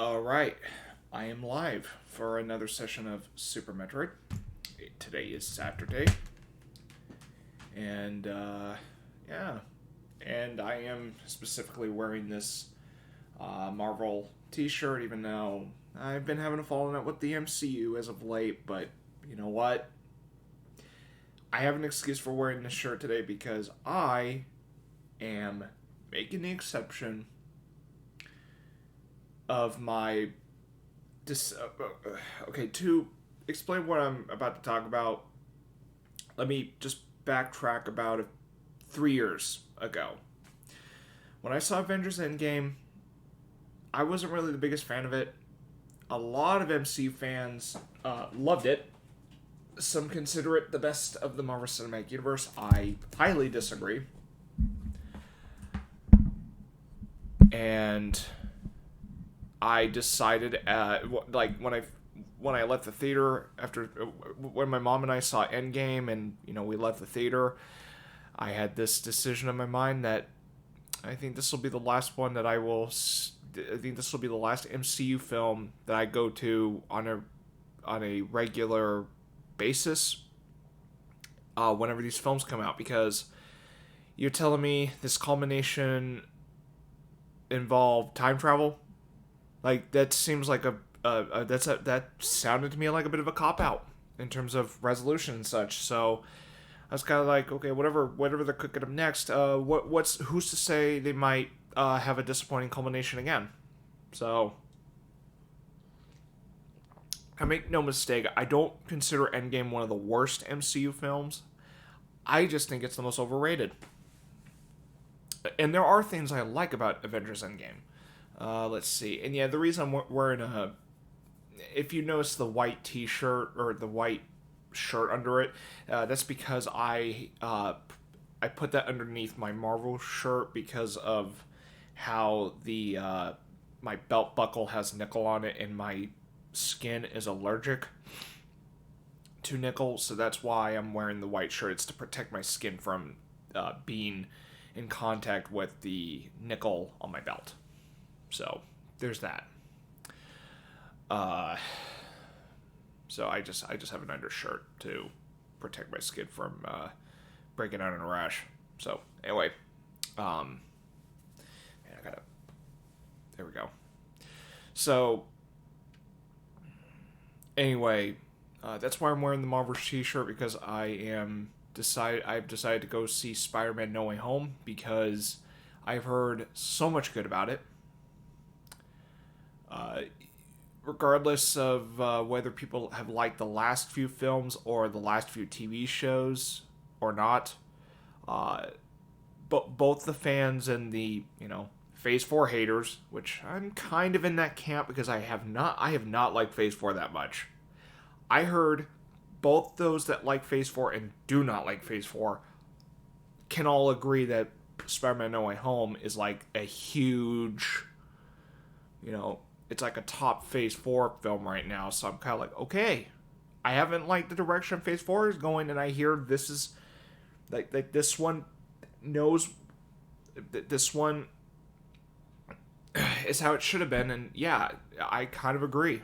All right, I am live for another session of Super Metroid. Today is Saturday, and yeah, and I am specifically wearing this Marvel T-shirt, even though I've been having a falling out with the MCU as of late. But you know what? I have an excuse for wearing this shirt today because I am making the exception of my okay, to explain what I'm about to talk about, let me just backtrack about 3 years ago. When I saw Avengers Endgame, I wasn't really the biggest fan of it. A lot of MCU fans loved it. Some consider it the best of the Marvel Cinematic Universe. I highly disagree. And I decided, like when I left the theater after when my mom and I saw Endgame, and we left the theater, I had this decision in my mind that I think this will be the last one that I will. I think this will be the last MCU film that I go to on a regular basis. Whenever these films come out, because you're telling me this culmination involved time travel. Like, that seems like that sounded to me like a bit of a cop out in terms of resolution and such. So I was kind of like, okay, whatever they're cooking up next. Who's to say they might have a disappointing culmination again? So I make no mistake, I don't consider Endgame one of the worst MCU films. I just think it's the most overrated. And there are things I like about Avengers Endgame. Let's see. And yeah, the reason I'm wearing if you notice the white t-shirt or the white shirt under it, that's because I put that underneath my Marvel shirt because of how the my belt buckle has nickel on it, and my skin is allergic to nickel, so that's why I'm wearing the white shirt. It's to protect my skin from being in contact with the nickel on my belt. So there's that. So I just have an undershirt to protect my skin from breaking out in a rash. So anyway, man, there we go. So anyway, that's why I'm wearing the Marvel t-shirt, because I've decided to go see Spider-Man No Way Home because I've heard so much good about it. Regardless of whether people have liked the last few films or the last few TV shows or not, but both the fans and the Phase 4 haters, which I'm kind of in that camp because I have not liked Phase 4 that much. I heard both those that like Phase 4 and do not like Phase 4 can all agree that Spider-Man No Way Home is like a huge, it's like a top Phase 4 film right now. So I'm kind of like, okay, I haven't liked the direction Phase 4 is going, and I hear this is like this one knows that this one is how it should have been, and yeah, I kind of agree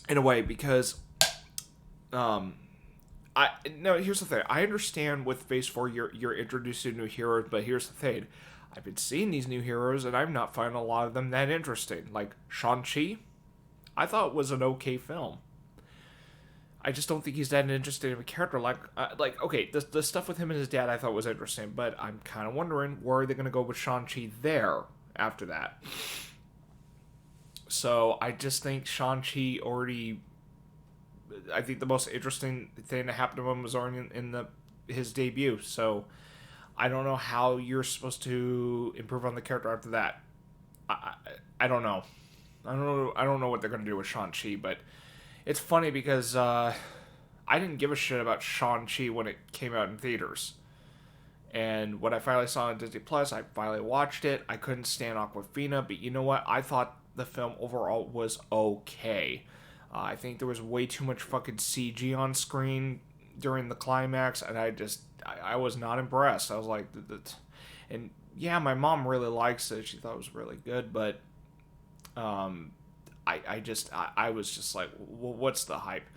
in a way, because here's the thing. I understand with Phase 4 you're introducing new heroes, but here's the thing. I've been seeing these new heroes, and I'm not finding a lot of them that interesting. Like Shang-Chi, I thought was an okay film. I just don't think he's that interesting of a character. Okay, the stuff with him and his dad I thought was interesting, but I'm kind of wondering where are they going to go with Shang-Chi there after that. So I just think Shang-Chi already. I think the most interesting thing that happened to him was already in his debut. So I don't know how you're supposed to improve on the character after that. I don't know. I don't know what they're gonna do with Shang-Chi, but it's funny because I didn't give a shit about Shang-Chi when it came out in theaters. And when I finally saw it on Disney Plus, I finally watched it. I couldn't stand Aquafina, but you know what? I thought the film overall was okay. I think there was way too much fucking CG on screen during the climax, and I was not impressed. I was like, and yeah, my mom really likes it. She thought it was really good, but um, I was just like, well, what's the hype?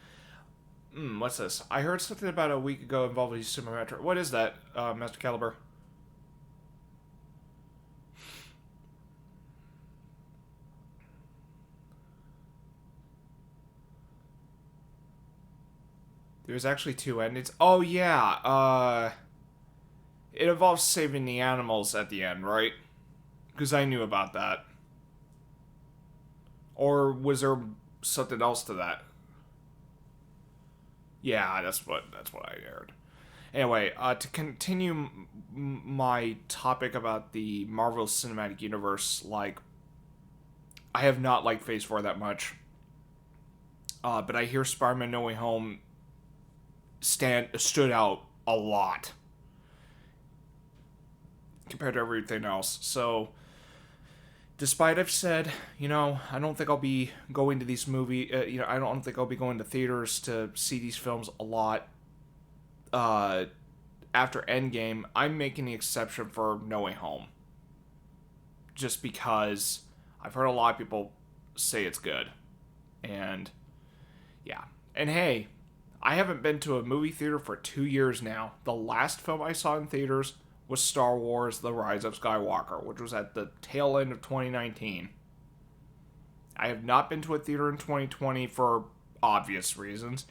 What's this? I heard something about a week ago involving Super Metroid. What is that, Master Caliber? There's actually two endings. Oh yeah, it involves saving the animals at the end, right? Because I knew about that. Or was there something else to that? Yeah, that's what I heard. Anyway, to continue my topic about the Marvel Cinematic Universe, like I have not liked Phase Four that much, but I hear Spider-Man: No Way Home stood out a lot compared to everything else. So, despite I've said, I don't think I'll be going to these I don't think I'll be going to theaters to see these films a lot. Uh, After Endgame, I'm making the exception for No Way Home, just because I've heard a lot of people say it's good, and yeah, and hey, I haven't been to a movie theater for 2 years now. The last film I saw in theaters was Star Wars: The Rise of Skywalker, which was at the tail end of 2019. I have not been to a theater in 2020 for obvious reasons,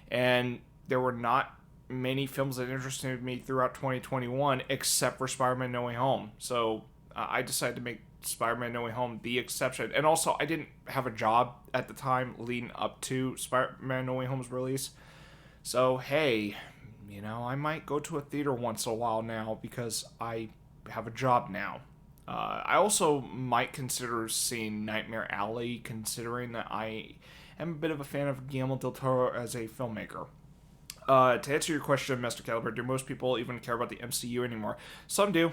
and there were not many films that interested me throughout 2021 except for Spider-Man: No Way Home. So I decided to make Spider-Man: No Way Home the exception. And also, I didn't have a job at the time leading up to Spider-Man: No Way Home's release. So hey, I might go to a theater once in a while now because I have a job now. I also might consider seeing Nightmare Alley, considering that I am a bit of a fan of Guillermo del Toro as a filmmaker. To answer your question, Master Caliber, do most people even care about the MCU anymore? Some do.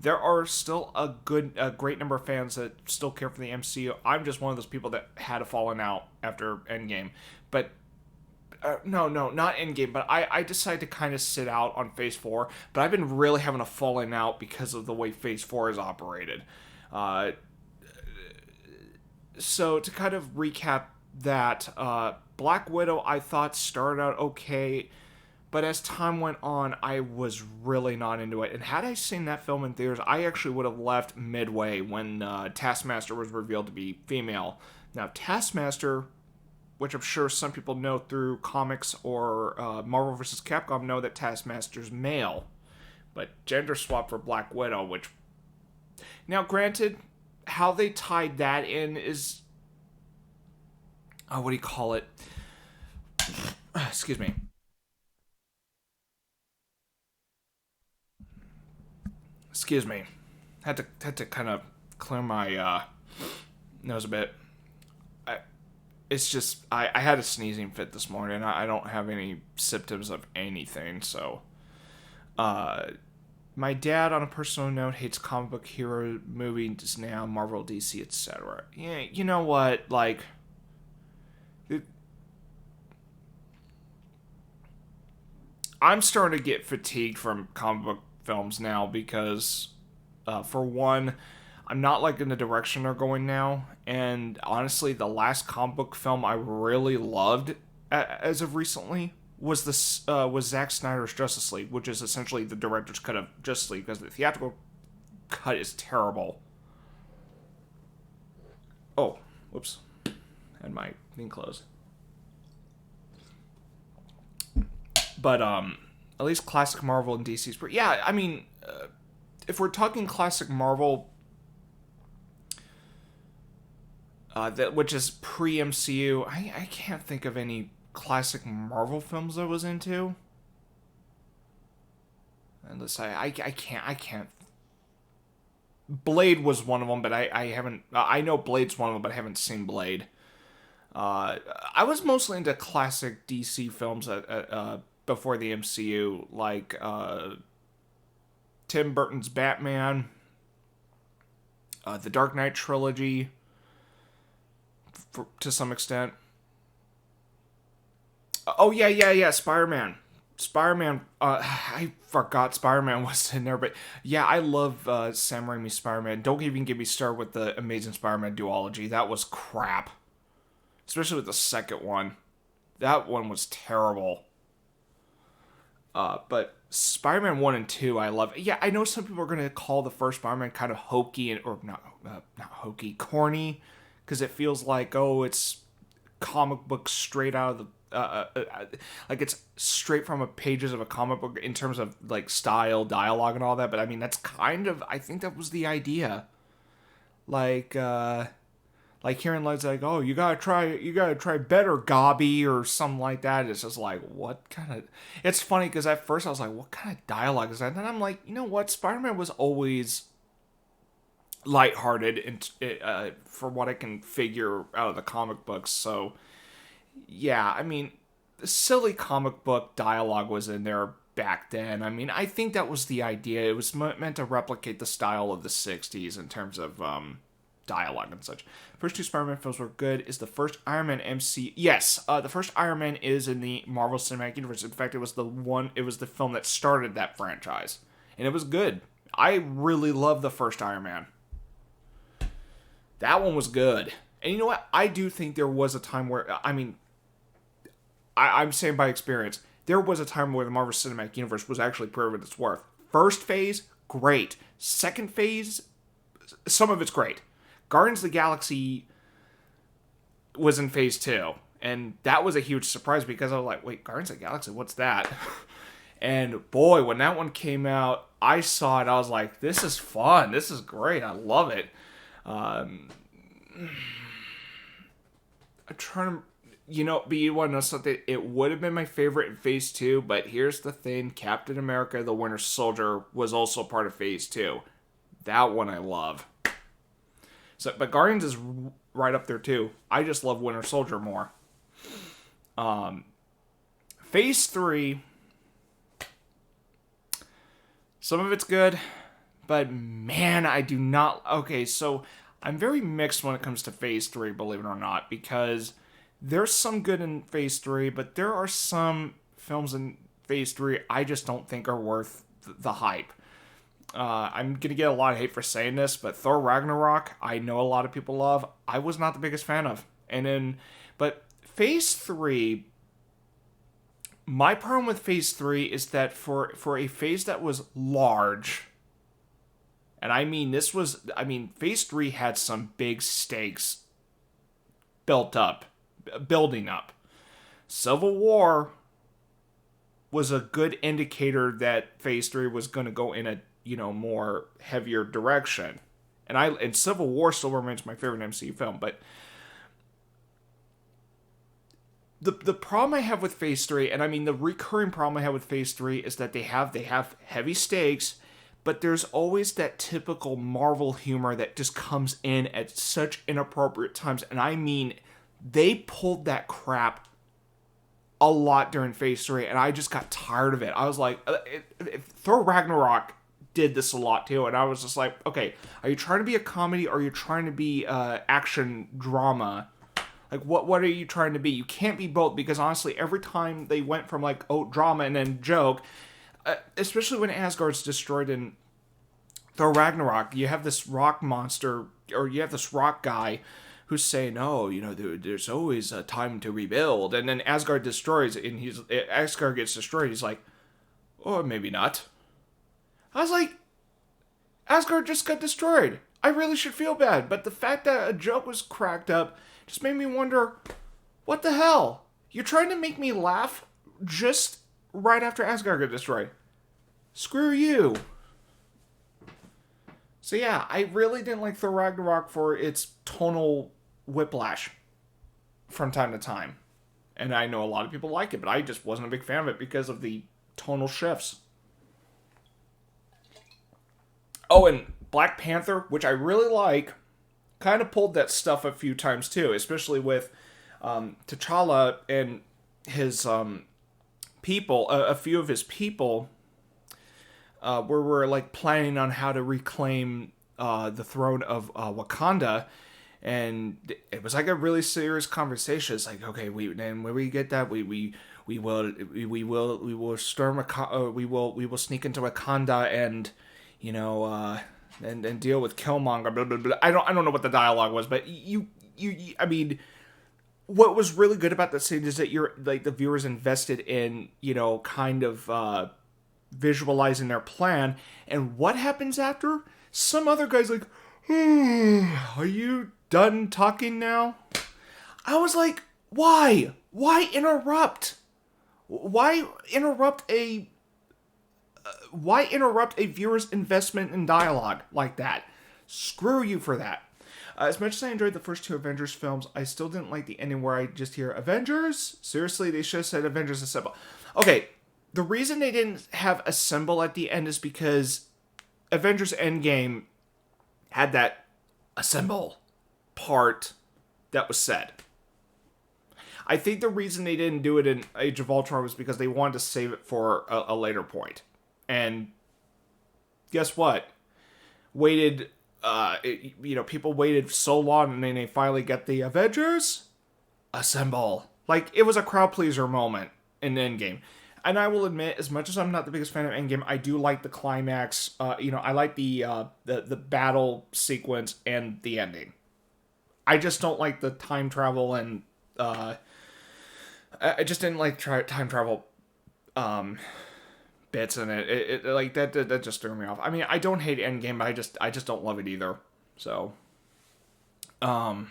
There are still a great number of fans that still care for the MCU. I'm just one of those people that had a falling out after Endgame. But no, not Endgame. But I decided to kind of sit out on Phase Four. But I've been really having a falling out because of the way Phase Four is operated. Uh, so to kind of recap that, Black Widow I thought started out okay, but as time went on, I was really not into it. And had I seen that film in theaters, I actually would have left midway when Taskmaster was revealed to be female. Now, Taskmaster, which I'm sure some people know through comics or Marvel vs. Capcom, know that Taskmaster's male, but gender swap for Black Widow, which. Now, granted, how they tied that in is. What do you call it? Excuse me. Excuse me. Had to kind of clear my nose a bit. I, it's just I had a sneezing fit this morning. I don't have any symptoms of anything. So, uh, my dad, on a personal note, hates comic book hero movies now, Marvel, DC, etc. Yeah, you know what? Like, I'm starting to get fatigued from comic book films now because, for one, I'm not liking the direction they're going now. And honestly, the last comic book film I really loved as of recently was Zack Snyder's Justice League, which is essentially the director's cut of Justice League because the theatrical cut is terrible. Oh, whoops, and my thing closed. But at least classic Marvel and DC's. Yeah, I mean, if we're talking classic Marvel, that which is pre MCU, I can't think of any classic Marvel films I was into. Unless I can't. Blade was one of them, but I haven't. I know Blade's one of them, but I haven't seen Blade. I was mostly into classic DC films before the MCU, like Tim Burton's Batman, the Dark Knight trilogy, to some extent. Oh yeah, Spider-Man. Spider-Man, I forgot Spider-Man was in there, but yeah, I love Sam Raimi's Spider-Man. Don't even get me started with the Amazing Spider-Man duology. That was crap. Especially with the second one. That one was terrible. But Spider-Man 1 and 2, I love. Yeah, I know some people are going to call the first Spider-Man kind of hokey, or not hokey, corny, because it feels like, oh, it's comic book straight out of the like it's straight from a pages of a comic book in terms of like style, dialogue, and all that. But I mean, that's kind of, I think that was the idea. Like hearing lines like, "Oh, you gotta try better, Gobby," or something like that. It's just like, what kind of? It's funny because at first I was like, what kind of dialogue is that? And then I'm like, you know what? Spider-Man was always lighthearted, and for what I can figure out of the comic books. So yeah, I mean, the silly comic book dialogue was in there back then. I mean, I think that was the idea. It was meant to replicate the style of the 60s in terms of dialogue and such. First two Spider-Man films were good. Is the first Iron Man MC? Yes, the first Iron Man is in the Marvel Cinematic Universe. In fact, it was the film that started that franchise, and it was good. I really love the first Iron Man. That one was good. And you know what? I do think there was a time where, I mean, I'm saying by experience, there was a time where the Marvel Cinematic Universe was actually proven its worth. First phase, great. Second phase, some of it's great. Guardians of the Galaxy was in phase 2, and that was a huge surprise because I was like, wait, Guardians of the Galaxy, what's that? And boy, when that one came out, I saw it, I was like, this is fun, this is great, I love it. I'm trying to, but you want to know something? It would have been my favorite in phase 2, but here's the thing, Captain America the Winter Soldier was also part of phase 2. That one I love. So, but Guardians is right up there too. I just love Winter Soldier more. Phase 3, some of it's good, but man, I do not. Okay, so I'm very mixed when it comes to phase 3, believe it or not, because there's some good in phase 3, but there are some films in phase 3 I just don't think are worth the hype. I'm going to get a lot of hate for saying this, but Thor Ragnarok, I know a lot of people love. I was not the biggest fan of. But phase 3, my problem with phase 3 is that for a phase that was large, and I mean, phase 3 had some big stakes building up. Civil War was a good indicator that phase 3 was going to go in a more heavier direction. And Civil War still remains my favorite MCU film, but the problem I have with phase 3, and I mean the recurring problem I have with phase 3 is that they have heavy stakes, but there's always that typical Marvel humor that just comes in at such inappropriate times. And I mean, they pulled that crap a lot during phase 3, and I just got tired of it. I was like, Thor Ragnarok did this a lot too, and I was just like, okay, are you trying to be a comedy or are you trying to be action drama? Like, what are you trying to be? You can't be both, because honestly, every time they went from like, oh, drama and then joke, especially when Asgard's destroyed in Thor Ragnarok, you have this rock monster, or you have this rock guy who's saying, oh, there's always a time to rebuild, and then Asgard destroys, and Asgard gets destroyed, he's like, oh, maybe not. I was like, Asgard just got destroyed. I really should feel bad. But the fact that a joke was cracked up just made me wonder, what the hell? You're trying to make me laugh just right after Asgard got destroyed. Screw you. So yeah, I really didn't like Thor Ragnarok for its tonal whiplash from time to time. And I know a lot of people like it, but I just wasn't a big fan of it because of the tonal shifts. Oh, and Black Panther, which I really like, kind of pulled that stuff a few times too, especially with T'Challa and his people, a few of his people, where we're like planning on how to reclaim the throne of Wakanda, And it was like a really serious conversation. It's like, okay, when we get that, we will storm we will sneak into Wakanda and, you know, and deal with Killmonger. Blah, blah, blah. I don't know what the dialogue was, but I mean, what was really good about that scene is that you're like the viewers invested in, you know, kind of visualizing their plan. And what happens after? Some other guy's like, are you done talking now? I was like, why? Why interrupt? Why interrupt a viewer's investment in dialogue like that? Screw you for that. As much as I enjoyed the first two Avengers films, I still didn't like the ending where I just hear Avengers. Seriously, they should have said Avengers Assemble. Okay, the reason they didn't have Assemble at the end is because Avengers Endgame had that Assemble part that was said. I think the reason they didn't do it in Age of Ultron was because they wanted to save it for a later point. And guess what? People waited so long, and then they finally get the Avengers Assemble. Like, it was a crowd pleaser moment in Endgame. And I will admit, as much as I'm not the biggest fan of Endgame, I do like the climax. I like the battle sequence and the ending. I just don't like the time travel and I just didn't like time travel bits in it. It like that just threw me off. I mean, I don't hate Endgame, but I just don't love it either. So, oh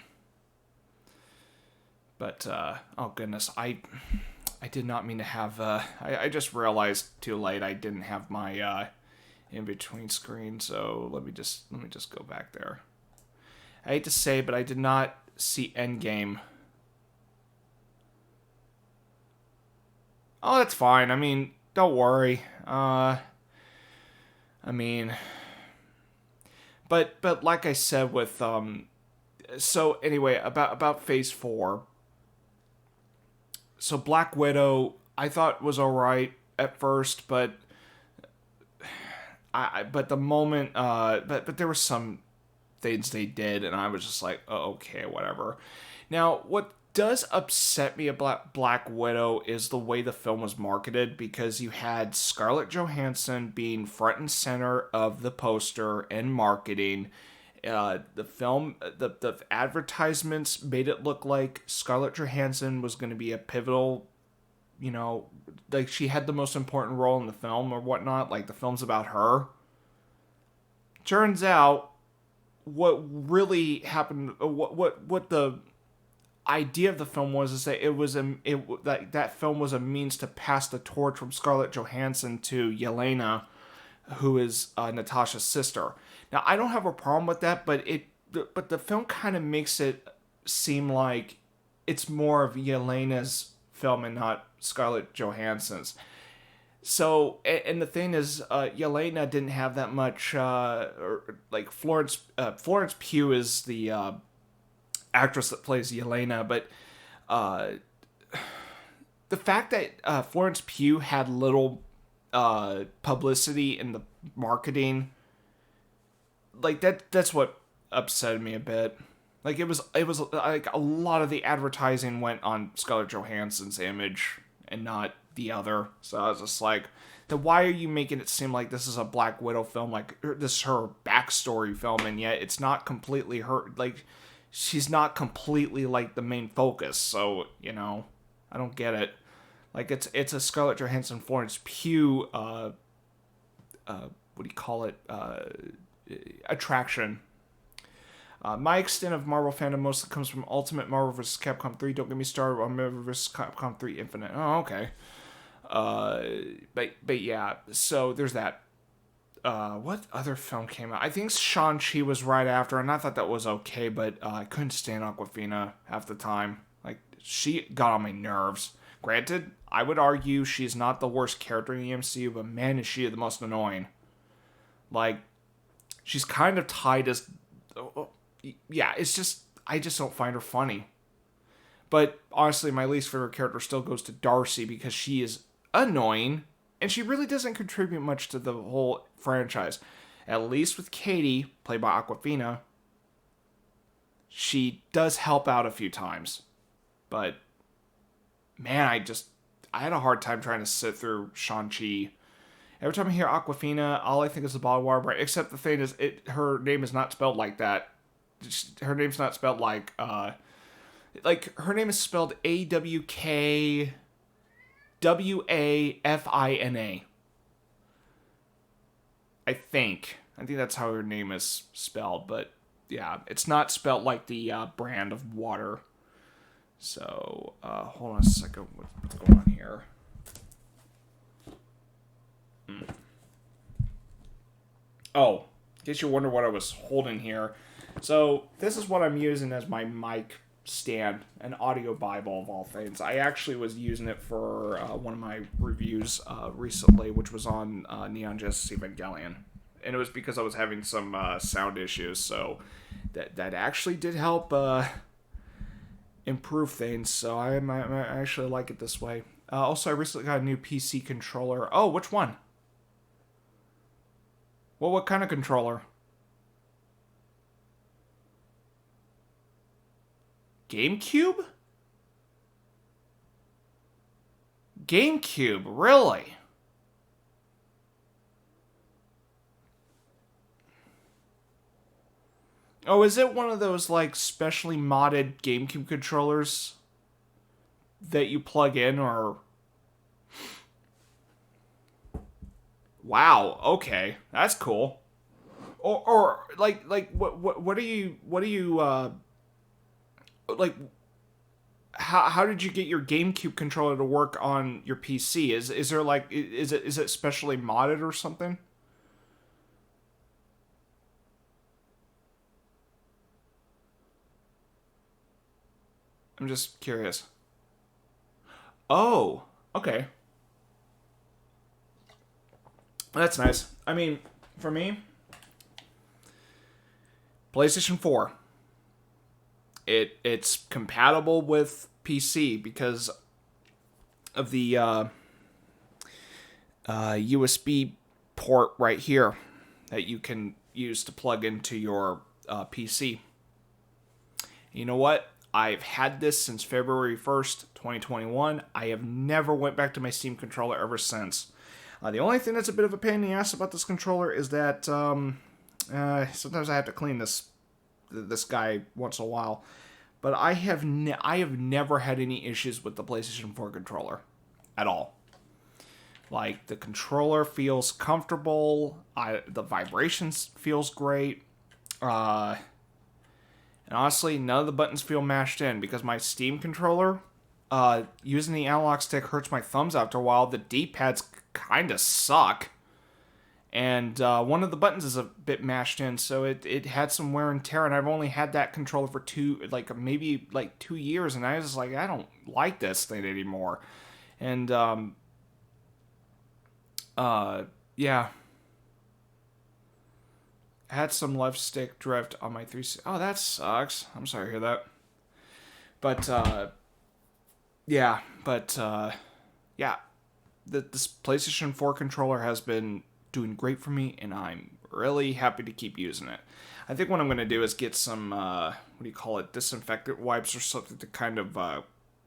goodness, I did not mean to have. I just realized too late I didn't have my in between screen. So let me just go back there. I hate to say, but I did not see Endgame. Oh, that's fine. I mean, don't worry. I mean, but like I said with so anyway, about Phase 4. So Black Widow, I thought was alright at first, but but the moment but there were some things they did, and I was just like, oh, okay, whatever. Now, what does upset me about Black Widow is the way the film was marketed, because you had Scarlett Johansson being front and center of the poster and marketing. The film, the advertisements made it look like Scarlett Johansson was going to be a pivotal, like she had the most important role in the film or whatnot. Like the film's about her. Turns out, what really happened, what the idea of the film was, is that that film was a means to pass the torch from Scarlett Johansson to Yelena, who is Natasha's sister. Now, I don't have a problem with that, but the film kind of makes it seem like it's more of Yelena's film and not Scarlett Johansson's. So, and the thing is, Yelena didn't have that much, like Florence Pugh is the actress that plays Yelena, but the fact that Florence Pugh had little publicity in the marketing, like that's what upset me a bit. Like it was like a lot of the advertising went on Scarlett Johansson's image and not the other. So I was just like, then why are you making it seem like this is a Black Widow film, like this is her backstory film, and yet it's not completely her, like she's not completely like the main focus. So, I don't get it. Like it's a Scarlett Johansson Florence Pugh what do you call it? Attraction. My extent of Marvel fandom mostly comes from Ultimate Marvel vs. Capcom 3. Don't get me started on Marvel vs. Capcom 3 Infinite. Oh, okay. But yeah, so there's that. What other film came out? I think Shang-Chi was right after, and I thought that was okay, but I couldn't stand Awkwafina half the time. Like, she got on my nerves. Granted, I would argue she's not the worst character in the MCU, but man, is she the most annoying. Like, she's kind of tied as... Yeah, it's just... I just don't find her funny. But, honestly, my least favorite character still goes to Darcy, because she is annoying, and she really doesn't contribute much to the whole franchise. At least with Katie, played by Awkwafina, she does help out a few times, but man, I had a hard time trying to sit through Shang-Chi. Every time I hear Aquafina, all I think is the bottled water brand. Except the thing is, her name is not spelled like that. Her name's not spelled like her name is spelled AWKWAFINA. I think that's how her name is spelled, but yeah, it's not spelled like the brand of water. So hold on a second. What's going on here? Oh, in case you wonder what I was holding here. So this is what I'm using as my mic stand, an audio Bible of all things. I actually was using it for one of my reviews recently, which was on Neon Genesis Evangelion. And it was because I was having some sound issues, so that actually did help improve things. So I actually like it this way. Also, I recently got a new PC controller. Oh, which one? Well, what kind of controller? GameCube? GameCube, really? Oh, is it one of those, like, specially modded GameCube controllers that you plug in, or... Wow, okay. That's cool. Or like, what do you, like, how did you get your GameCube controller to work on your PC? Is there, like, is it specially modded or something? I'm just curious. Oh, okay. That's nice. I mean, for me, PlayStation 4. It's compatible with PC because of the USB port right here that you can use to plug into your PC. You know what? I've had this since February 1st, 2021. I have never went back to my Steam controller ever since. The only thing that's a bit of a pain in the ass about this controller is that sometimes I have to clean this guy once in a while. But I have never had any issues with the PlayStation 4 controller at all. Like, the controller feels comfortable. The vibrations feels great. And honestly, none of the buttons feel mashed in because my Steam controller, using the analog stick hurts my thumbs after a while. The D-pads kind of suck. And one of the buttons is a bit mashed in, so it had some wear and tear, and I've only had that controller for maybe 2 years, and I was just like, I don't like this thing anymore. And, yeah. I had some left stick drift on my 360. Oh, that sucks. I'm sorry to hear that. But, yeah. This PlayStation 4 controller has been doing great for me, and I'm really happy to keep using it. I think what I'm going to do is get some, disinfectant wipes or something to kind of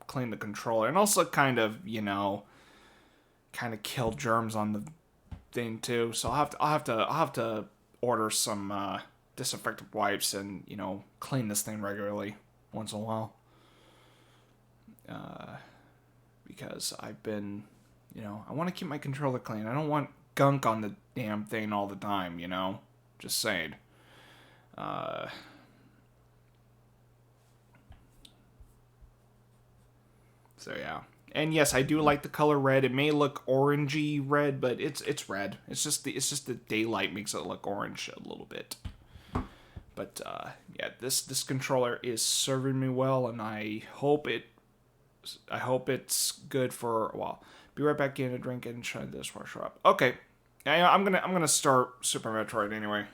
clean the controller, and also kind of kill germs on the thing too. So I'll have to order some disinfectant wipes and clean this thing regularly once in a while. Because I've been, I want to keep my controller clean. I don't want gunk on the damn thing all the time, Just saying. So yeah. And yes, I do like the color red. It may look orangey red, but it's red. It's just the daylight makes it look orange a little bit. But yeah, this controller is serving me well, and I hope it's good for a while. Be right back in to drink and try this dishwasher up. Okay, I'm gonna start Super Metroid anyway.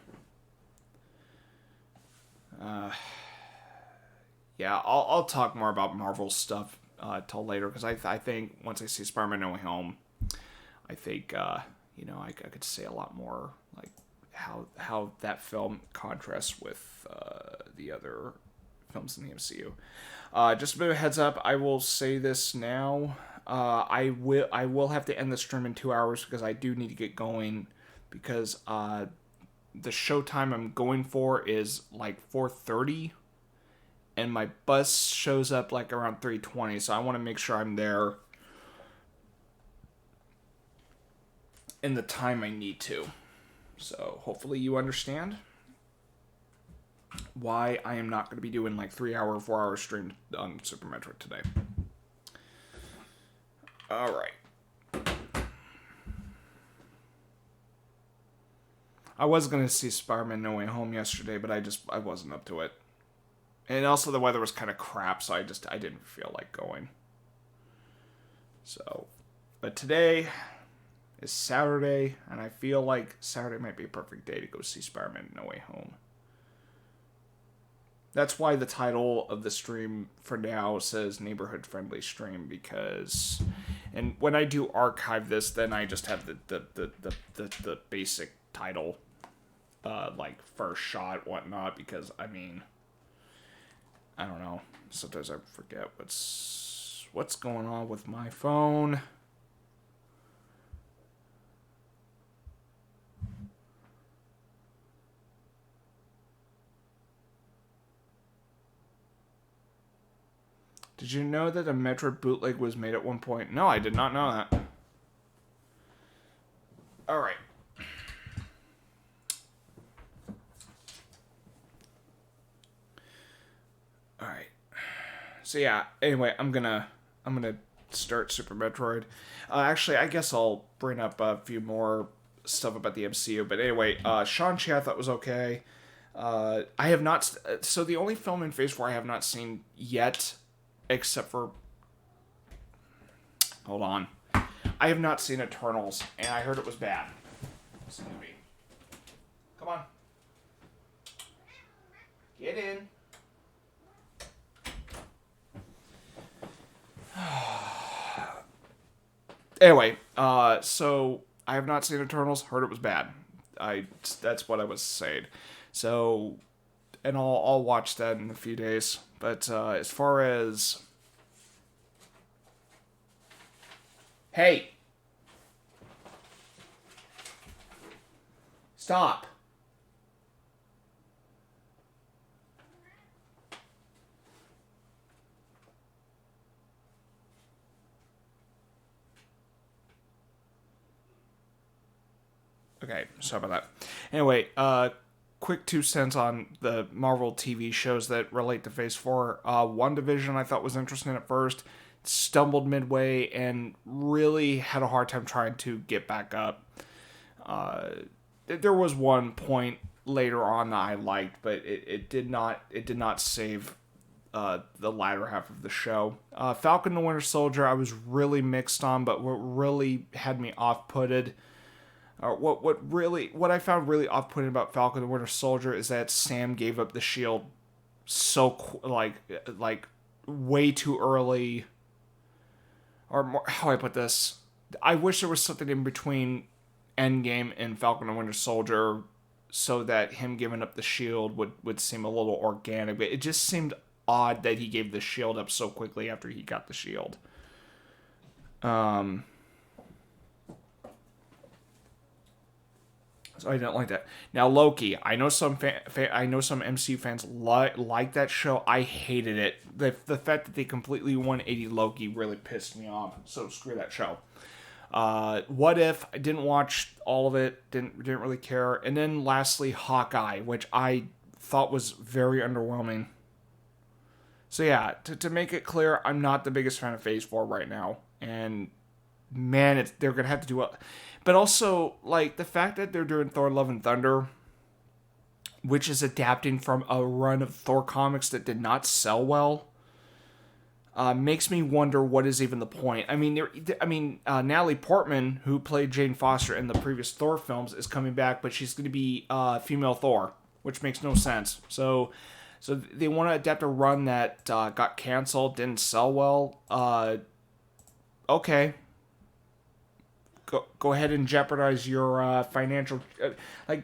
Yeah, I'll talk more about Marvel stuff till later, because I think once I see Spider-Man No Way Home, I think I could say a lot more, like how that film contrasts with the other films in the MCU. Just a bit of a heads up, I will say this now. I will have to end the stream in 2 hours because I do need to get going because the showtime I'm going for is like 4:30 and my bus shows up like around 3:20, so I want to make sure I'm there in the time I need to. So hopefully you understand why I am not going to be doing like 3 hour, 4 hour stream on Super Metroid today. All right. I was going to see Spider-Man No Way Home yesterday, but I wasn't up to it. And also the weather was kind of crap, so I didn't feel like going. So, but today is Saturday, and I feel like Saturday might be a perfect day to go see Spider-Man No Way Home. That's why the title of the stream for now says Neighborhood Friendly Stream, because, and when I do archive this, then I just have the basic title, like first shot, whatnot, because, I mean, I don't know. Sometimes I forget what's going on with my phone. Did you know that a Metroid bootleg was made at one point? No, I did not know that. Alright. Alright. So yeah, anyway, I'm gonna start Super Metroid. Actually, I guess I'll bring up a few more stuff about the MCU. But anyway, Shang-Chi I thought was okay. I have not... So the only film in Phase 4 I have not seen yet, except for... Hold on. I have not seen Eternals, and I heard it was bad. This movie. Come on. Get in. Anyway, so I have not seen Eternals. Heard it was bad. That's what I was saying. So, and I'll watch that in a few days. But as far as, hey, stop. Okay, sorry about that. Anyway, quick 2 cents on the Marvel TV shows that relate to Phase 4. WandaVision I thought was interesting at first, stumbled midway, and really had a hard time trying to get back up. There was one point later on that I liked, but it did not save the latter half of the show. Falcon the Winter Soldier I was really mixed on, but what really had me off-putted... What I found really off-putting about Falcon the Winter Soldier is that Sam gave up the shield so like way too early, or more, how do I put this? I wish there was something in between Endgame and Falcon the Winter Soldier so that him giving up the shield would seem a little organic, but it just seemed odd that he gave the shield up so quickly after he got the shield. So I didn't like that. Now Loki, I know some MCU fans like that show. I hated it. The fact that they completely 180 Loki really pissed me off. So screw that show. What If? I didn't watch all of it. Didn't really care. And then lastly, Hawkeye, which I thought was very underwhelming. So yeah, to make it clear, I'm not the biggest fan of Phase 4 right now. And man, they're gonna have to do a... But also, like, the fact that they're doing Thor Love and Thunder, which is adapting from a run of Thor comics that did not sell well, makes me wonder what is even the point. I mean, Natalie Portman, who played Jane Foster in the previous Thor films, is coming back, but she's going to be female Thor, which makes no sense. So they want to adapt a run that got canceled, didn't sell well. Okay. Go ahead and jeopardize your financial...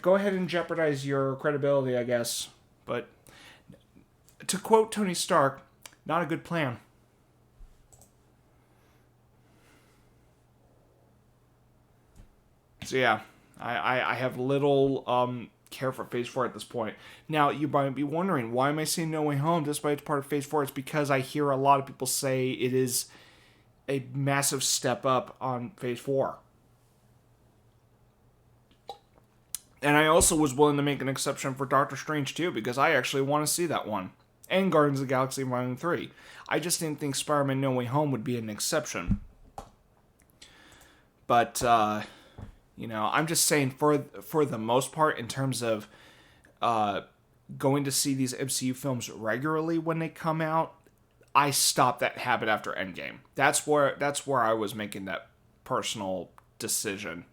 go ahead and jeopardize your credibility, I guess. But To quote Tony Stark, not a good plan. So yeah, I have little care for Phase 4 at this point. Now, you might be wondering, why am I saying No Way Home despite it's part of Phase 4? It's because I hear a lot of people say it is a massive step up on Phase 4. And I also was willing to make an exception for Doctor Strange too, because I actually want to see that one. And Guardians of the Galaxy Volume 3. I just didn't think Spider-Man No Way Home would be an exception. But, I'm just saying for the most part, in terms of going to see these MCU films regularly when they come out, I stopped that habit after Endgame. That's where I was making that personal decision.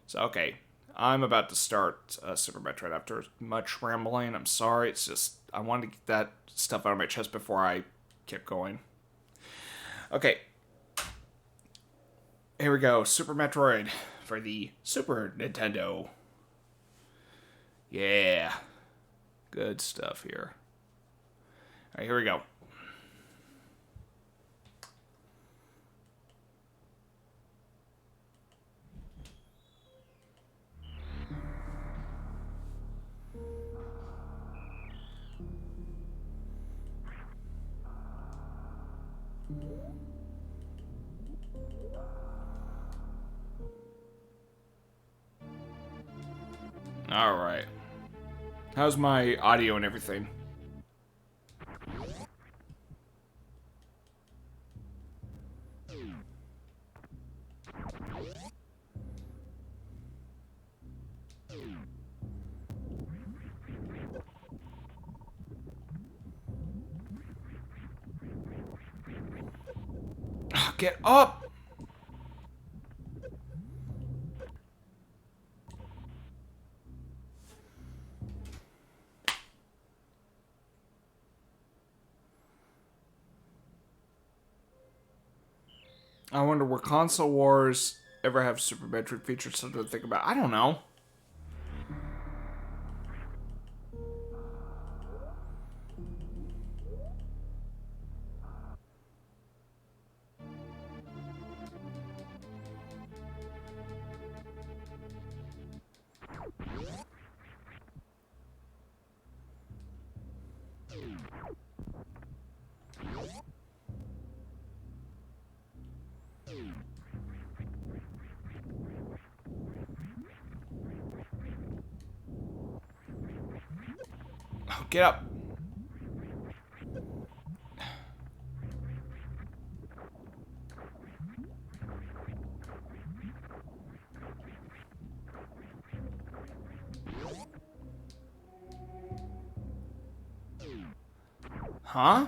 So, okay. I'm about to start Super Metroid after much rambling. I'm sorry. It's just, I wanted to get that stuff out of my chest before I kept going. Okay. Here we go. Super Metroid for the Super Nintendo. Yeah. Good stuff here. Alright, here we go. Alright. How's my audio and everything? Get up! I wonder, will Console Wars ever have Super Metroid features? Something to think about. I don't know. Oh, get up. Huh?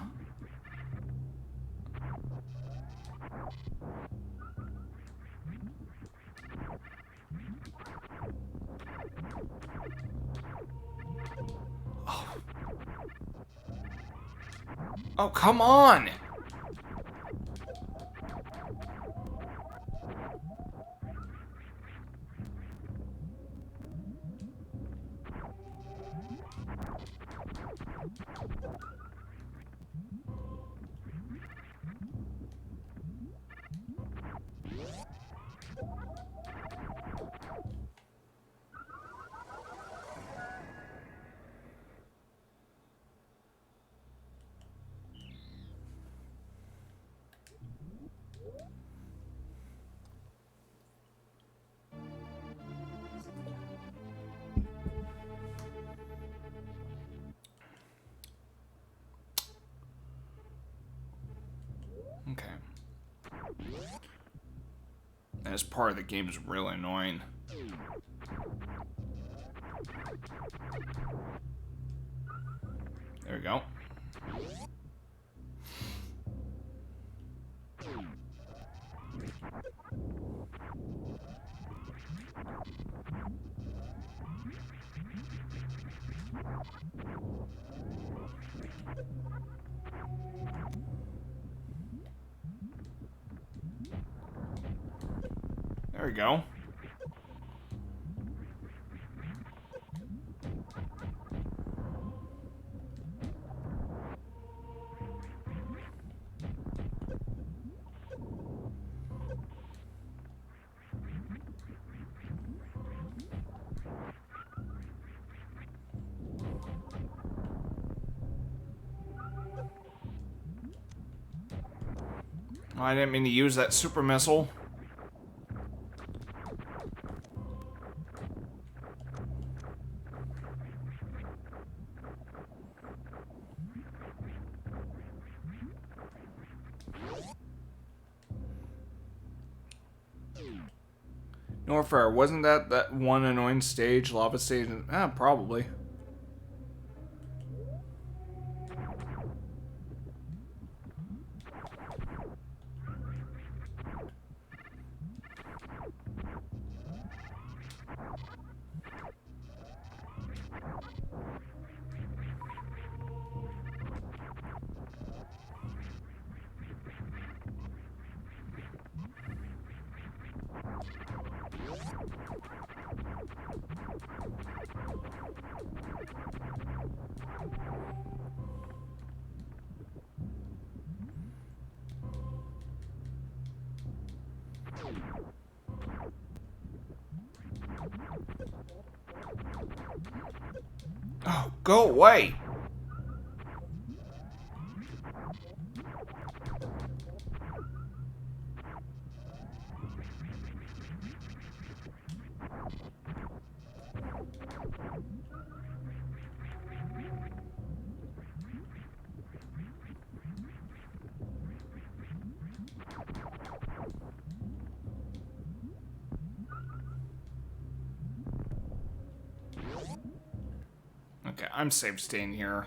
Oh, come on! Okay. This part of the game is really annoying. There we go. There we go. Oh, I didn't mean to use that super missile. Norfair, wasn't that one annoying stage, lava stage? Probably. Oh, go away! Okay, I'm safe staying here.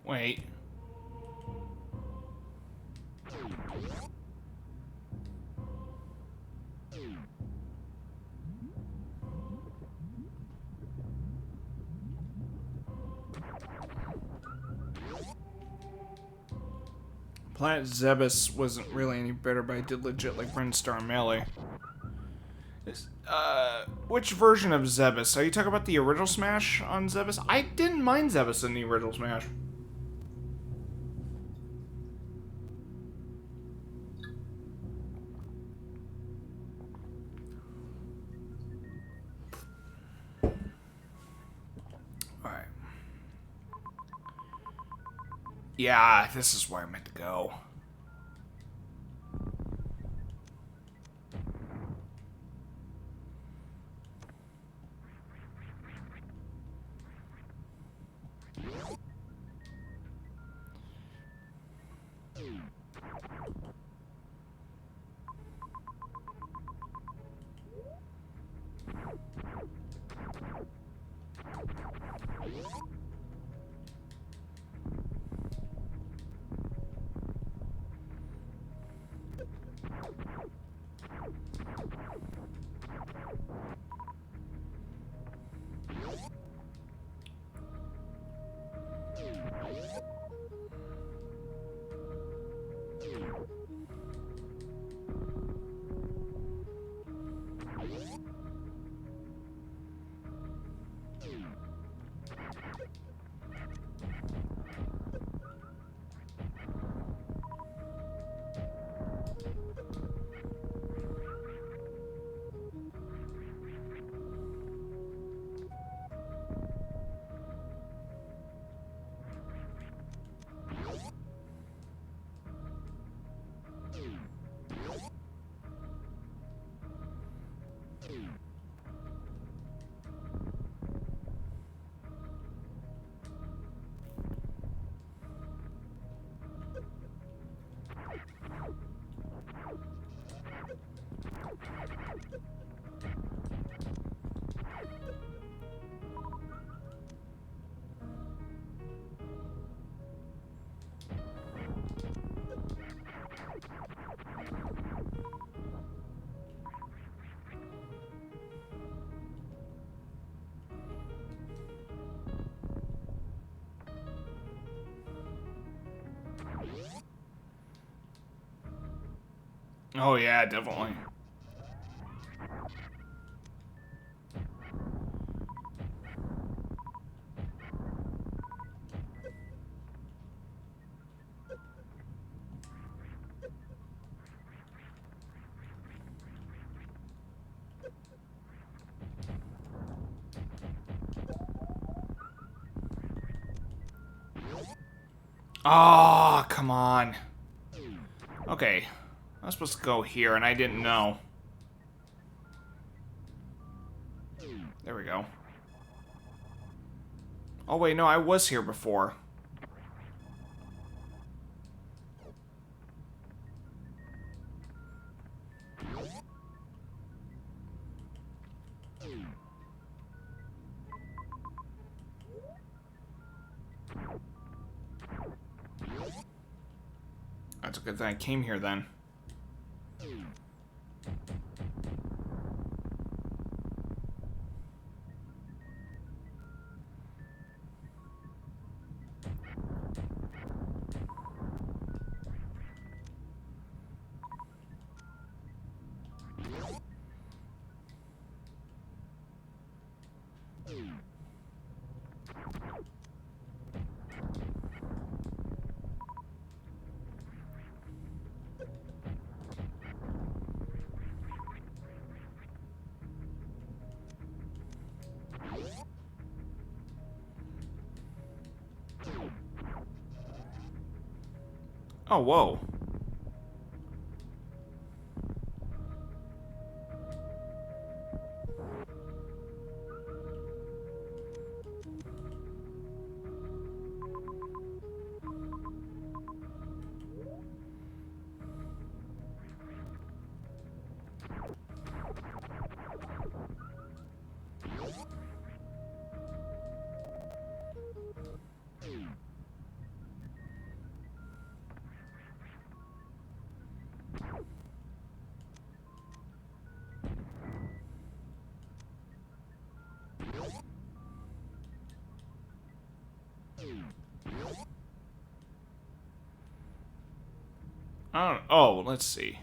Wait. Planet Zebes wasn't really any better, but I did legit like Brinstar Melee. Which version of Zebes? Are you talking about the original Smash on Zebes? I didn't mind Zebes in the original Smash. Alright. Yeah, this is where I meant to go. Oh yeah, definitely. Oh, come on. Okay. I was supposed to go here, and I didn't know. There we go. Oh, wait, no, I was here before. That's a good thing I came here then. Oh, whoa. I don't. Oh, let's see.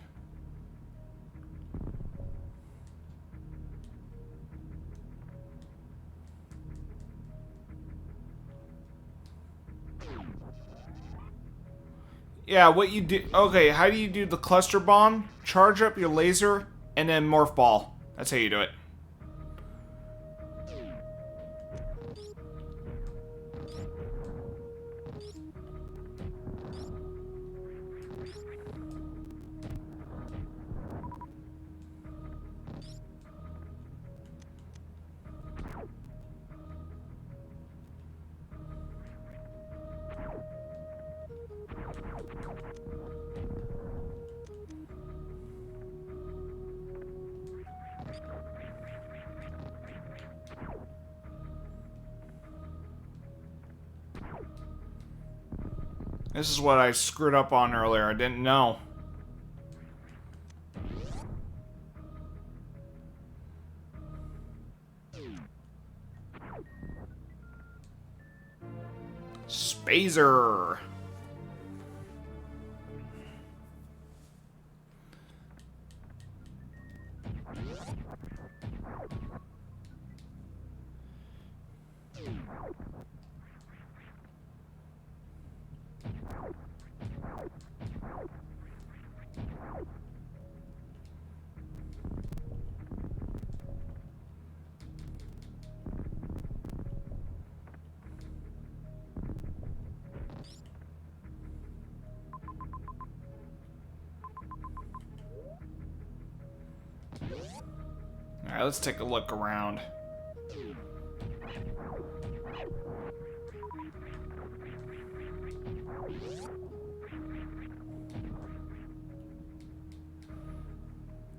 Yeah, what you do... Okay, how do you do the cluster bomb? Charge up your laser, and then morph ball. That's how you do it. This is what I screwed up on earlier. I didn't know. Spazer. Alright, let's take a look around.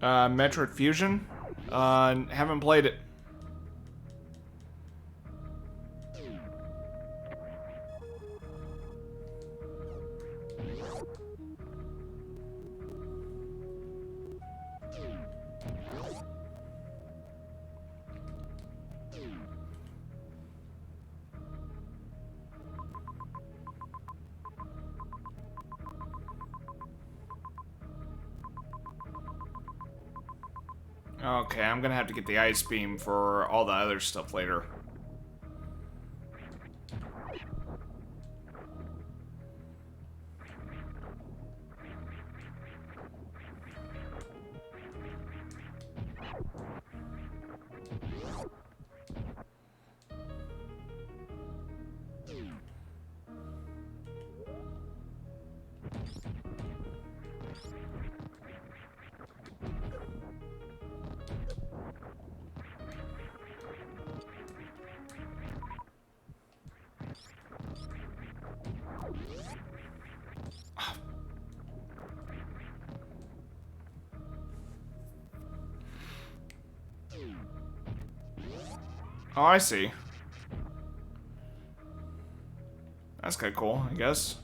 Metroid Fusion? Haven't played it. Okay, I'm gonna have to get the ice beam for all the other stuff later. Oh, I see. That's kind of cool, I guess.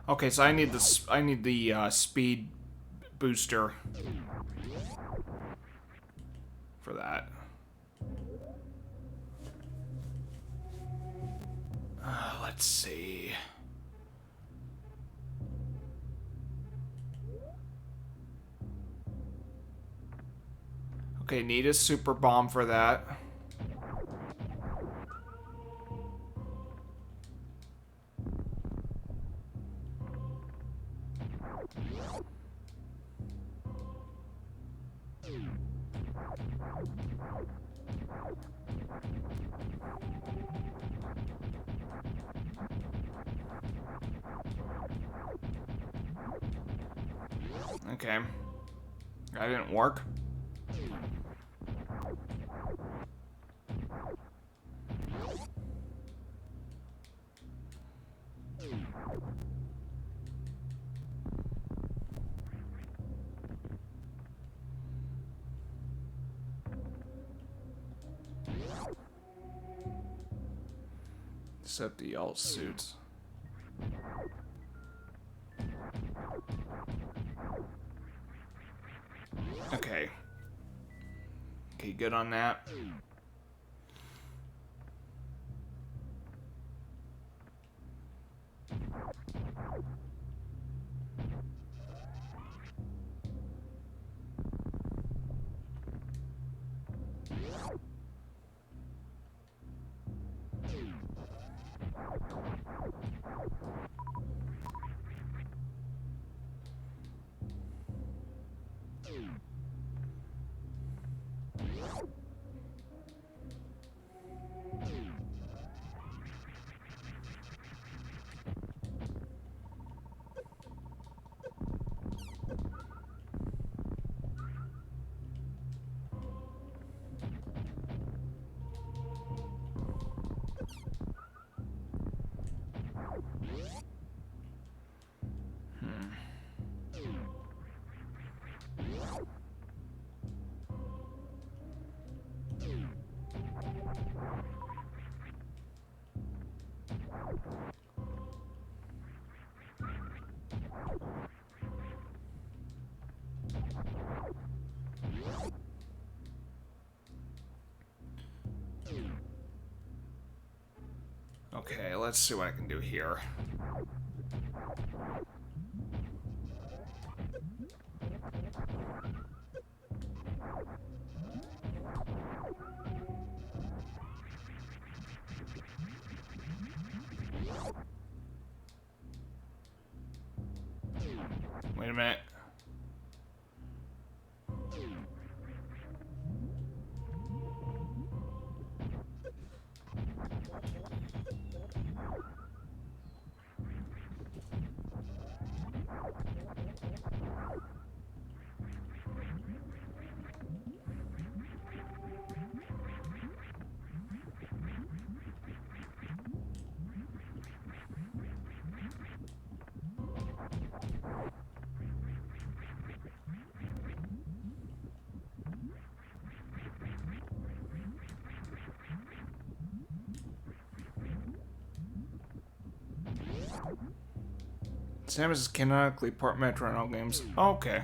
Okay, so I need the speed booster for that. Let's see. Okay, need a super bomb for that. Okay. That didn't work. Except the alt suits. Okay. Okay, good on that. Okay, let's see what I can do here. Wait a minute. Samus is canonically part Metroid in all games. Okay.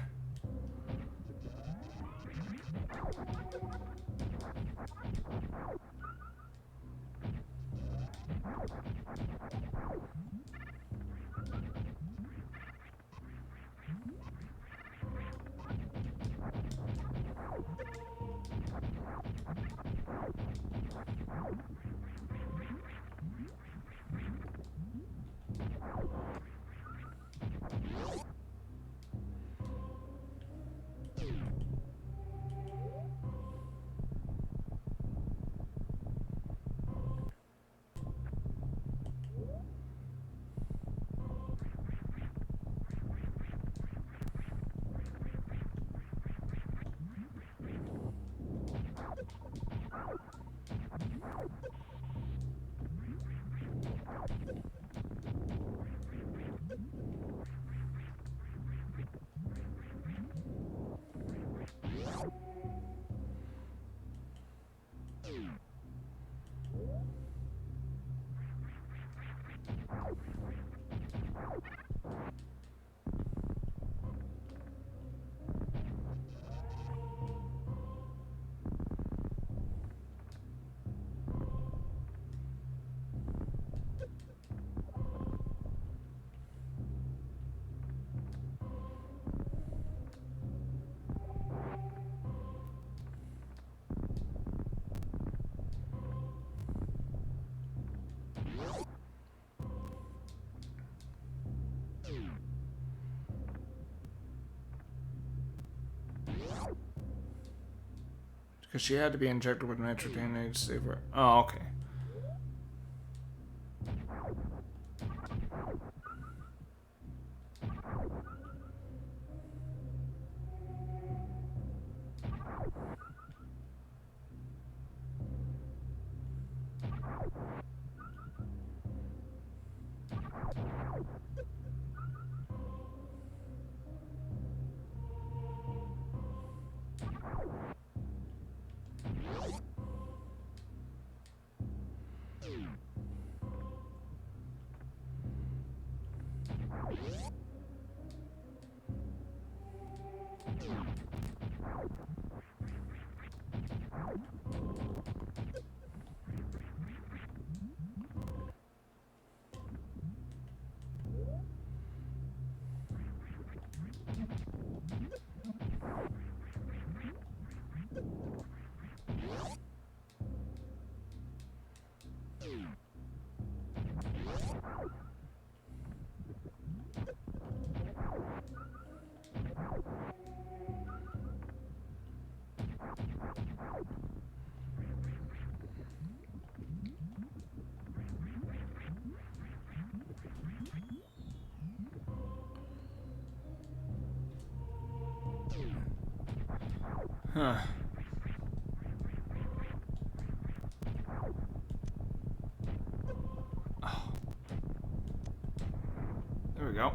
Because she had to be injected with nitrogen to save her. Oh, okay. Huh. Oh. There we go.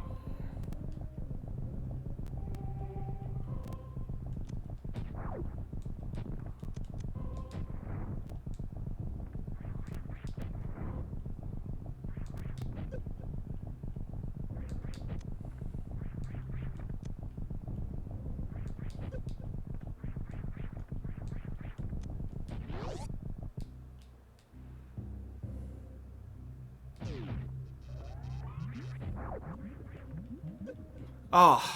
Oh.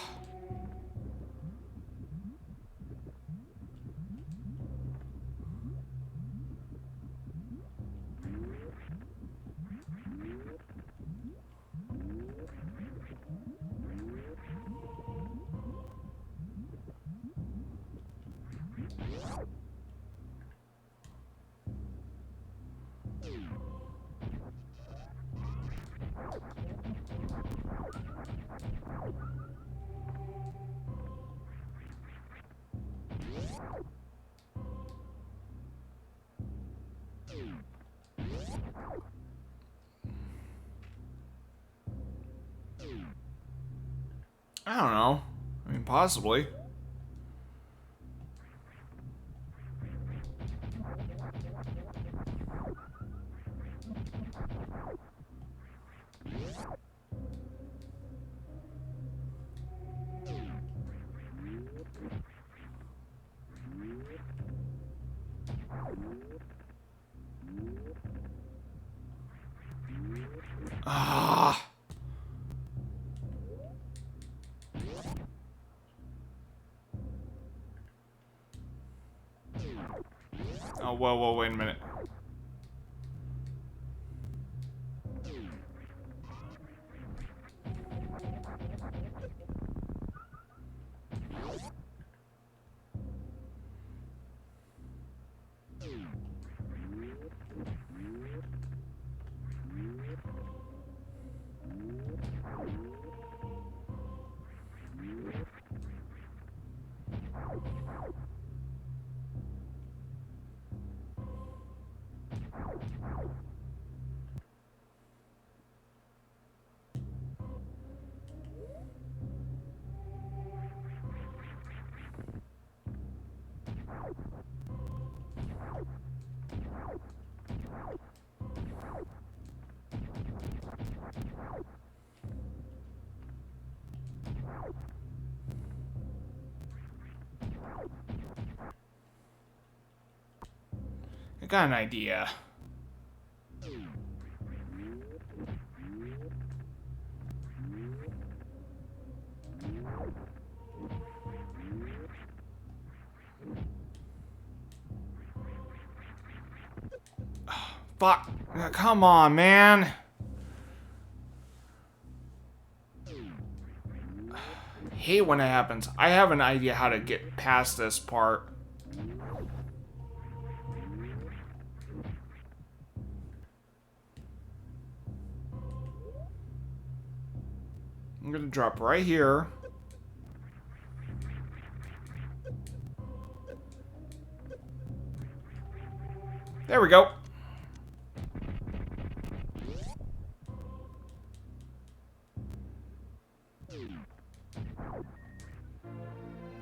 I don't know. I mean, possibly. Ah. Oh, whoa, wait a minute. I got an idea. Fuck. Come on, man. Hate when it happens. I have an idea how to get past this part. I'm gonna drop right here. There we go.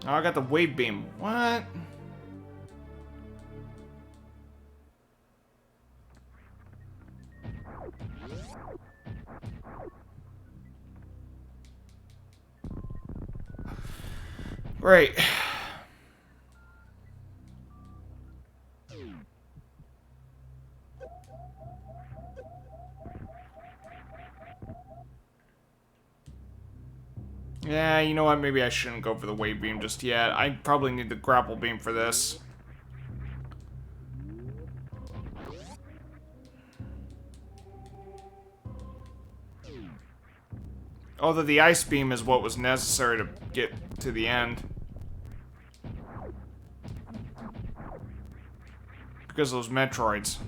Oh, I got the wave beam. What? Great. Yeah, you know what? Maybe I shouldn't go for the wave beam just yet. I probably need the grapple beam for this. Although the ice beam is what was necessary to get to the end. Because of those Metroids.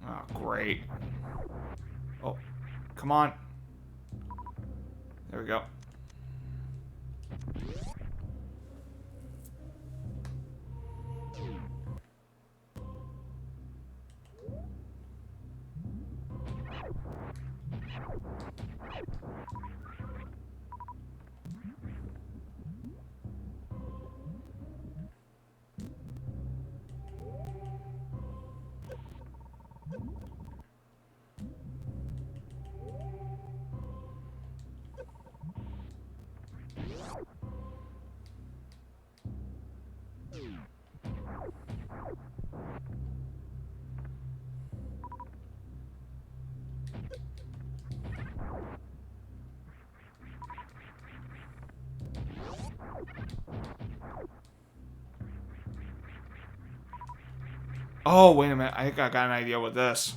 Oh, great. Oh, come on. There we go. Oh, wait a minute. I think I got an idea with this.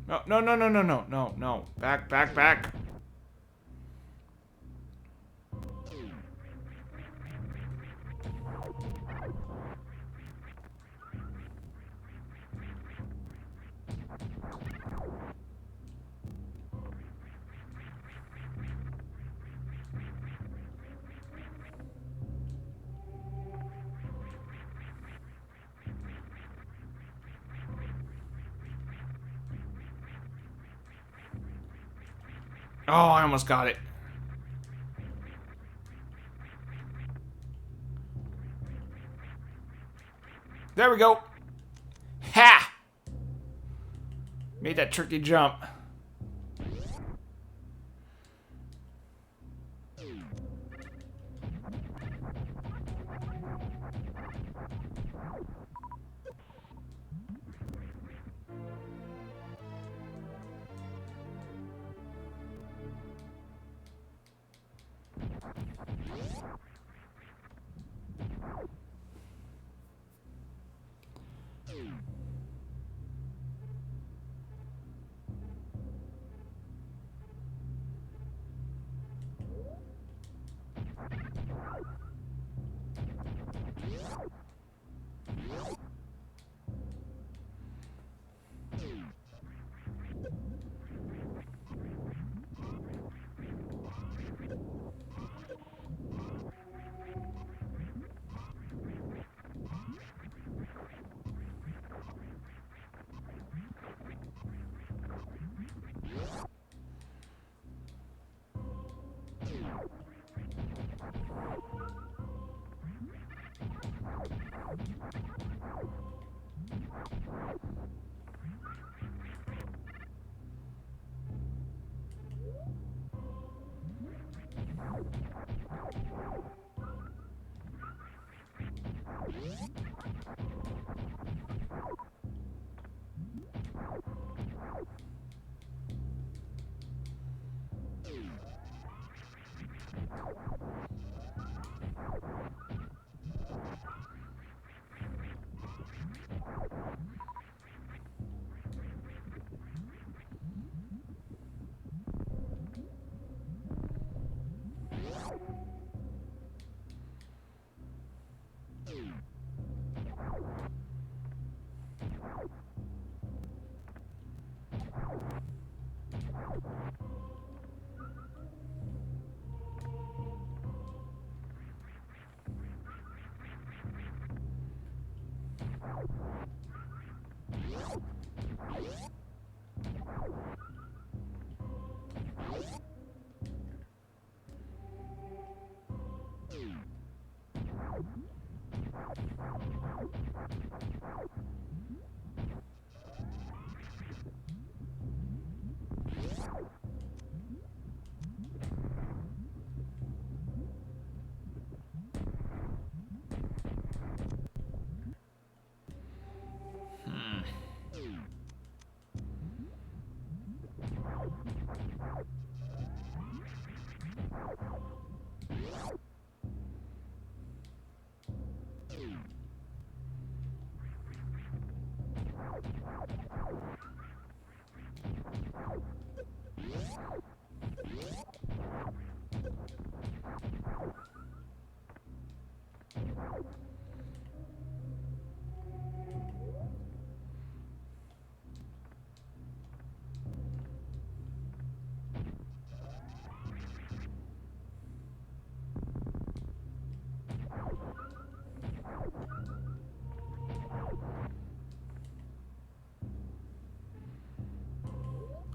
No, no, no, no, no, no, no, no. Back, back, back. Oh, I almost got it. There we go. Ha! Made that tricky jump.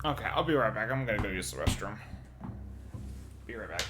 Okay, I'll be right back. I'm gonna go use the restroom. Be right back.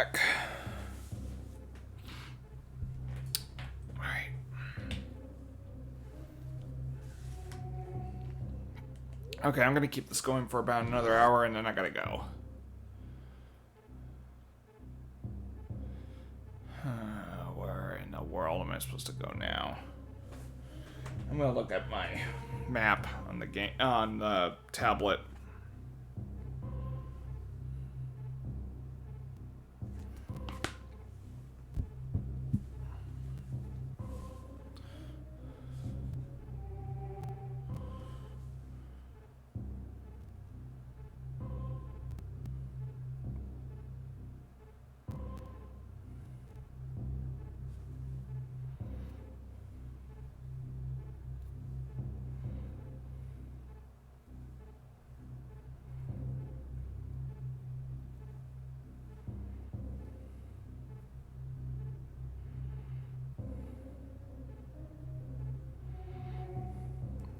back. Alright. Okay, I'm gonna keep this going for about another hour and then I gotta go. Where in the world am I supposed to go now? I'm gonna look at my map on the game on the tablet.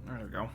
There we go.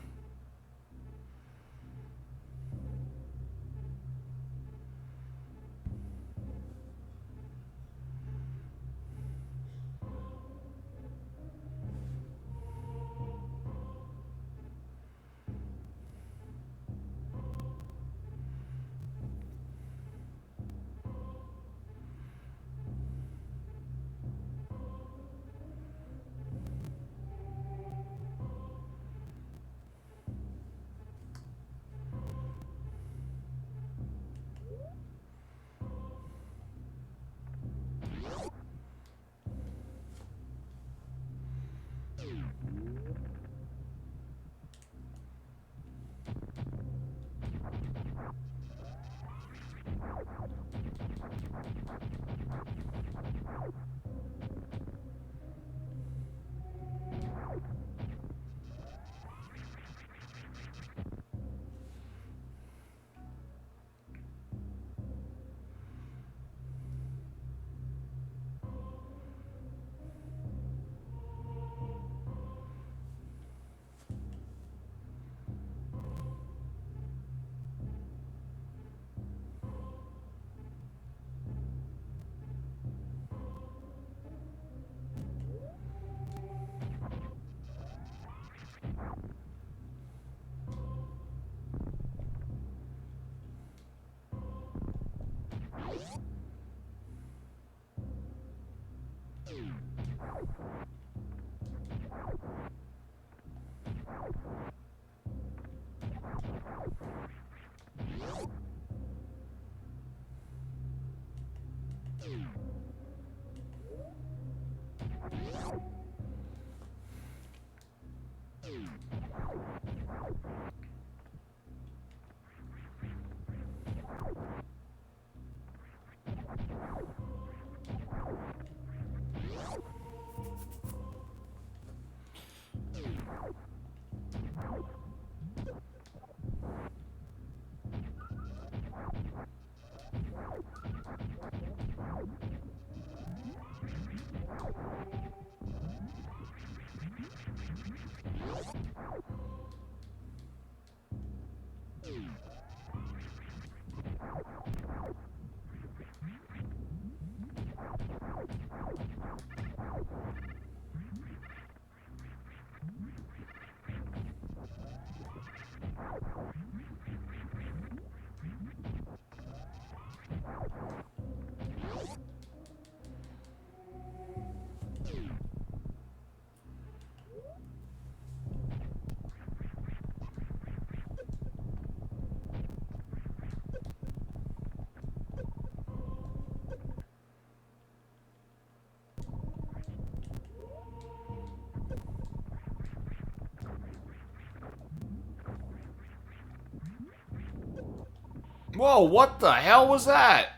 Whoa, what the hell was that?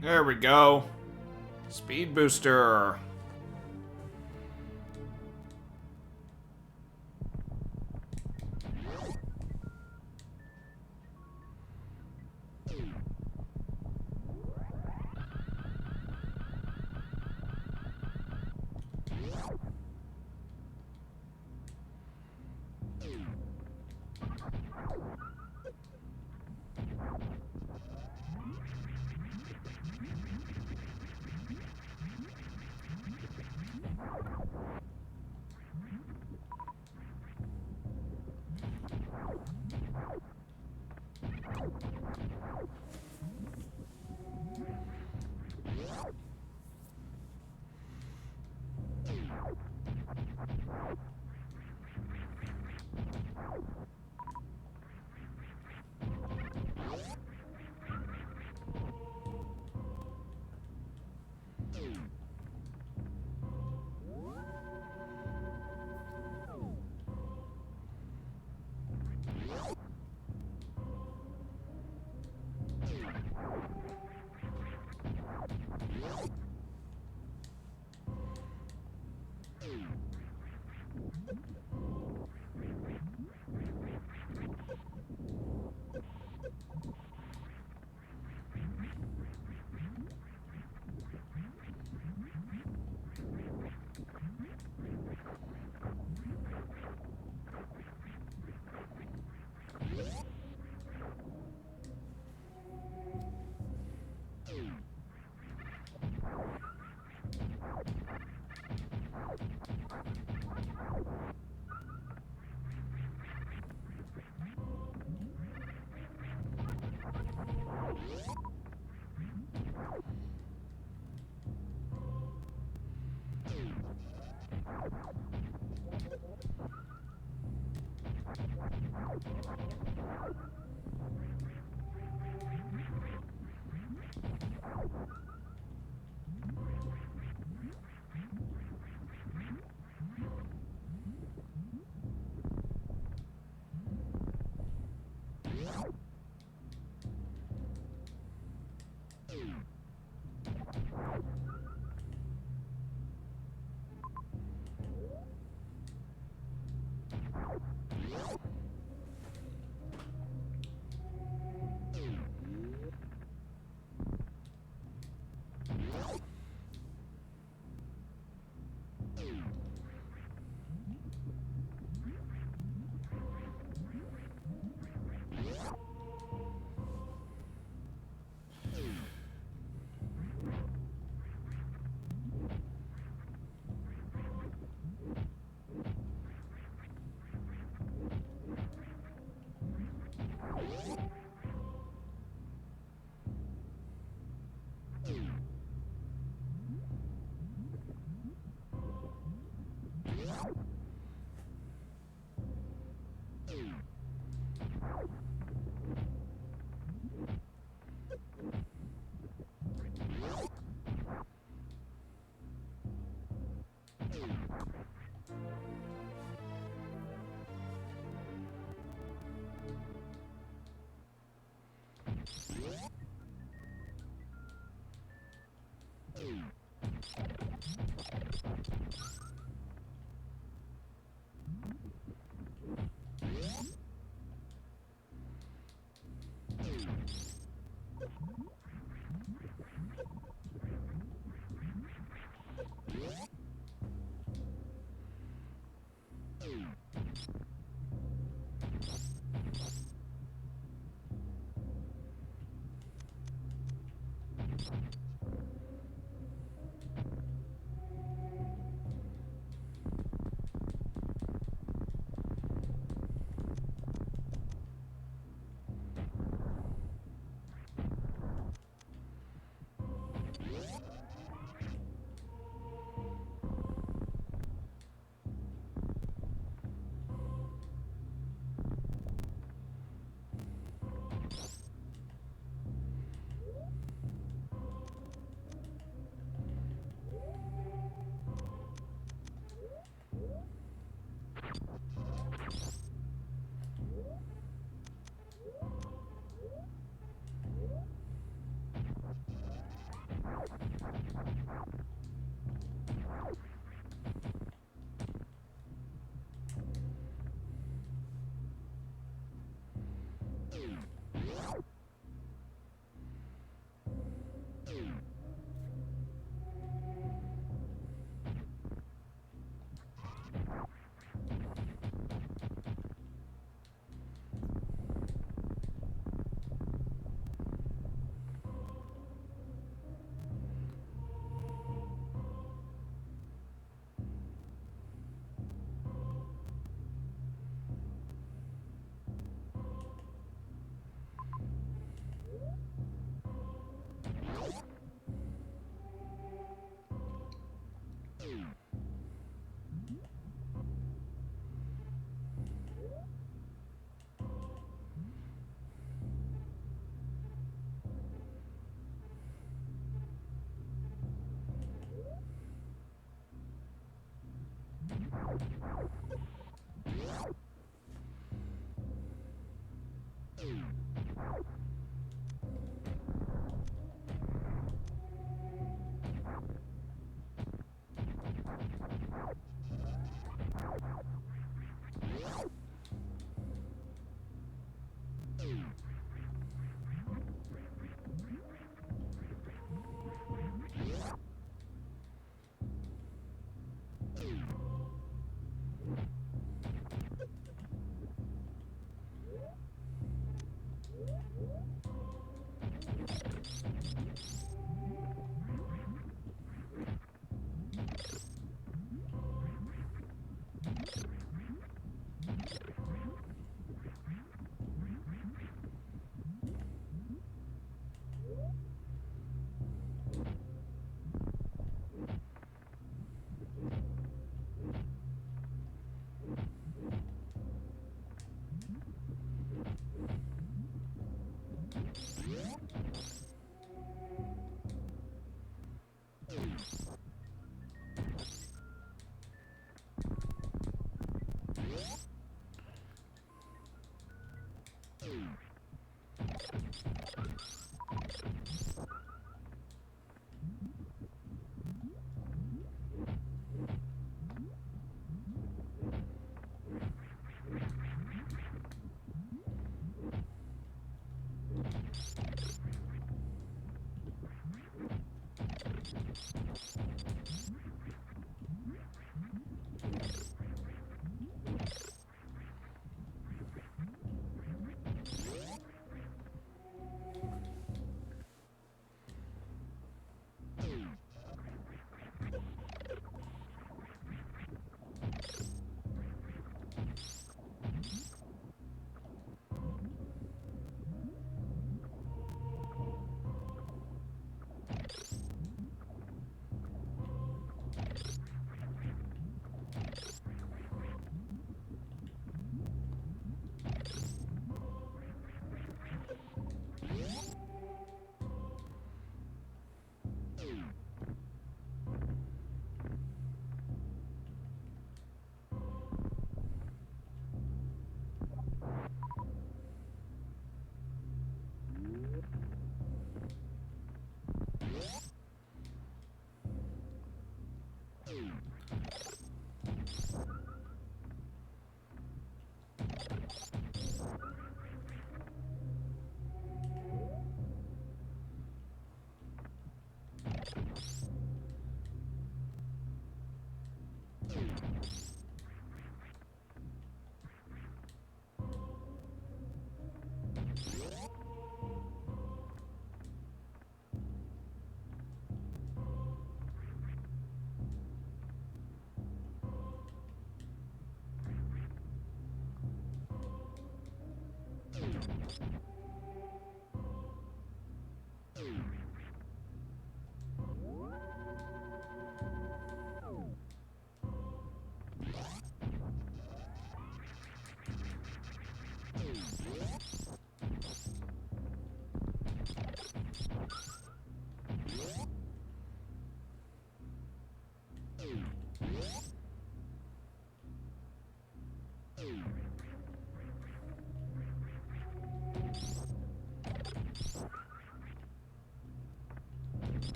There we go. Speed booster.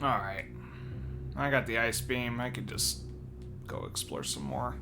Alright. I got the ice beam. I could just go explore some more.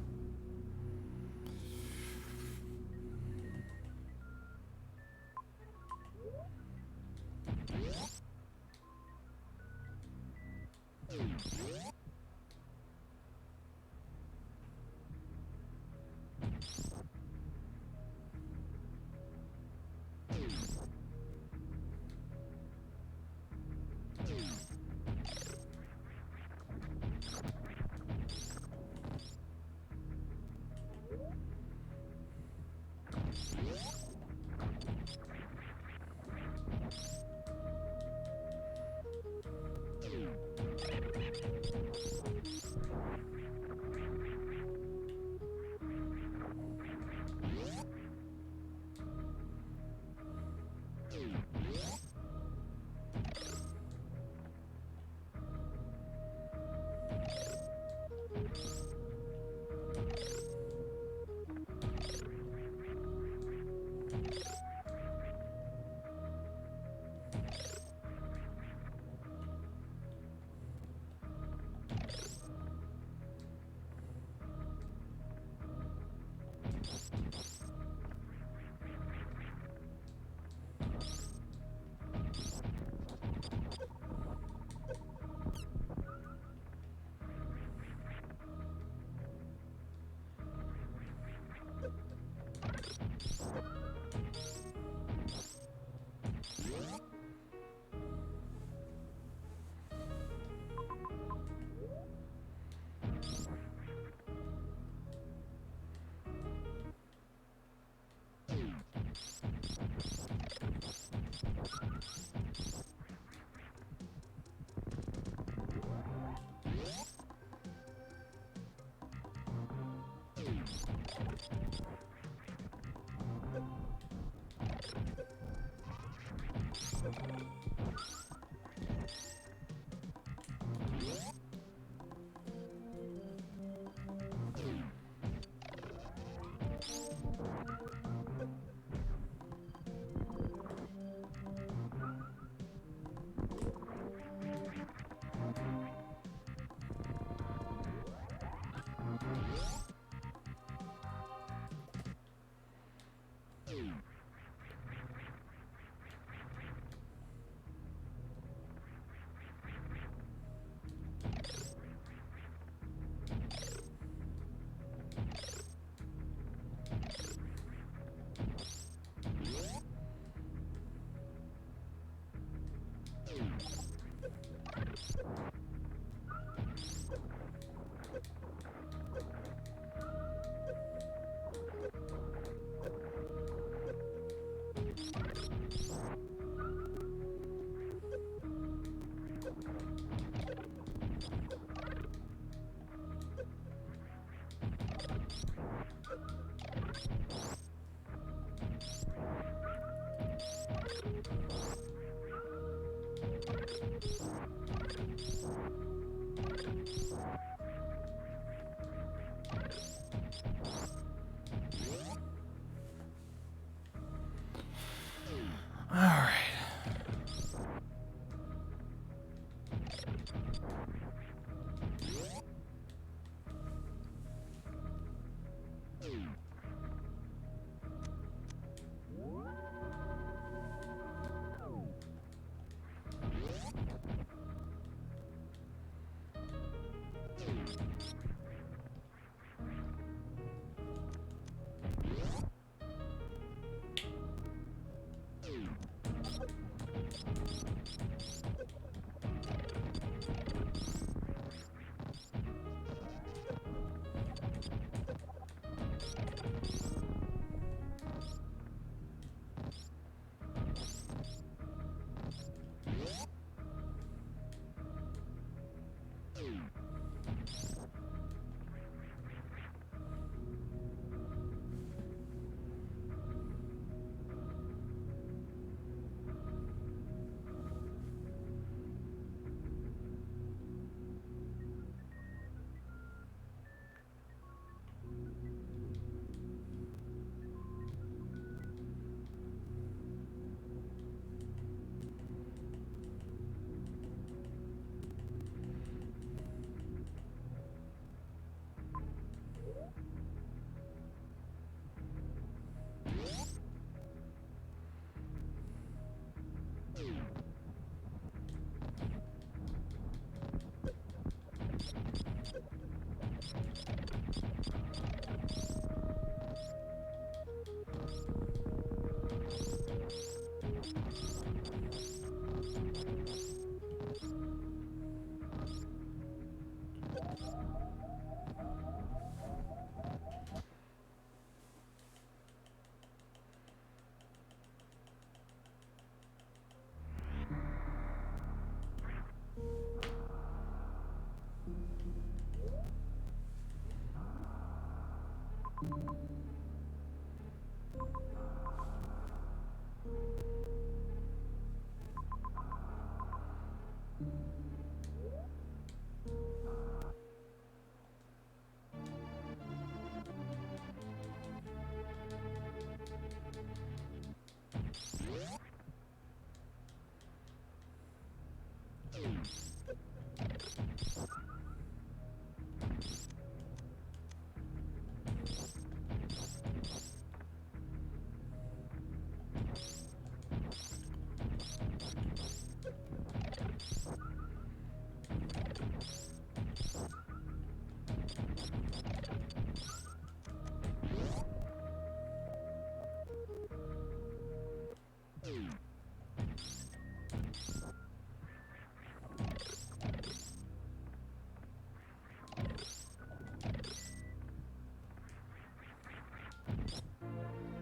Alright.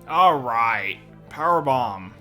Alright. Powerbomb.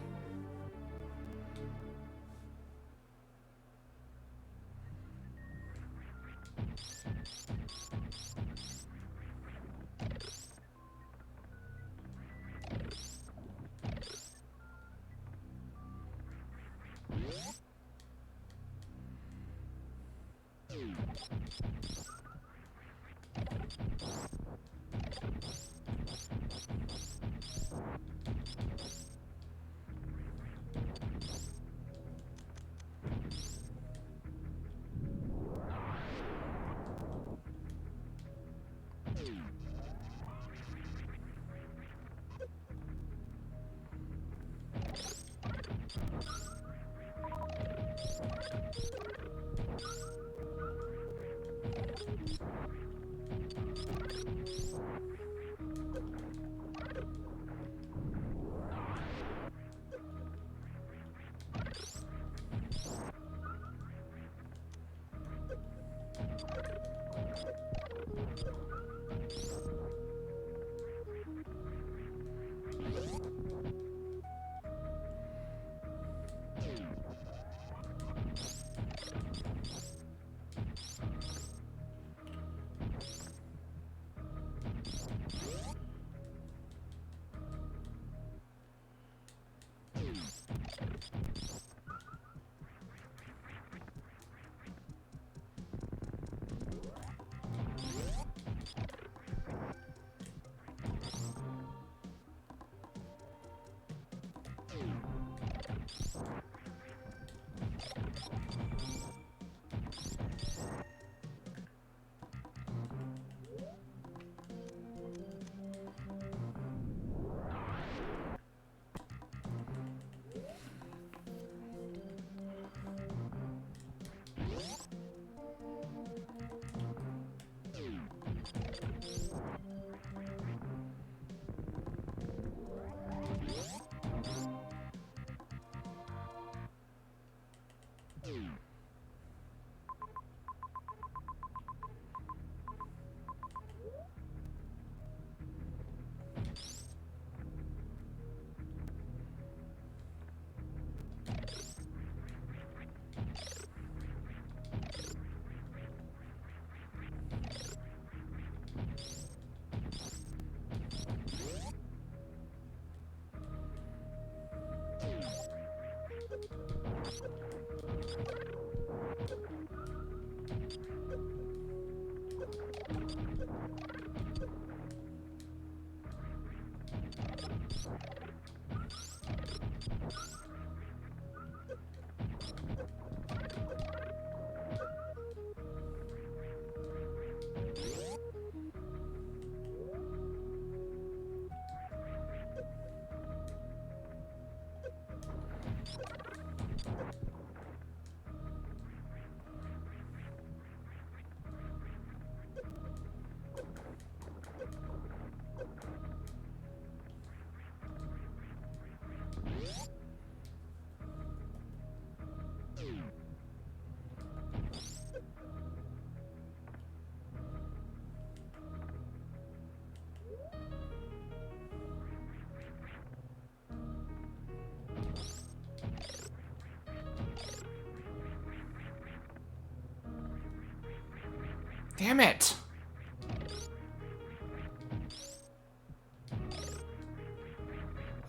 Damn it!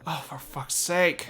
Oh, for fuck's sake.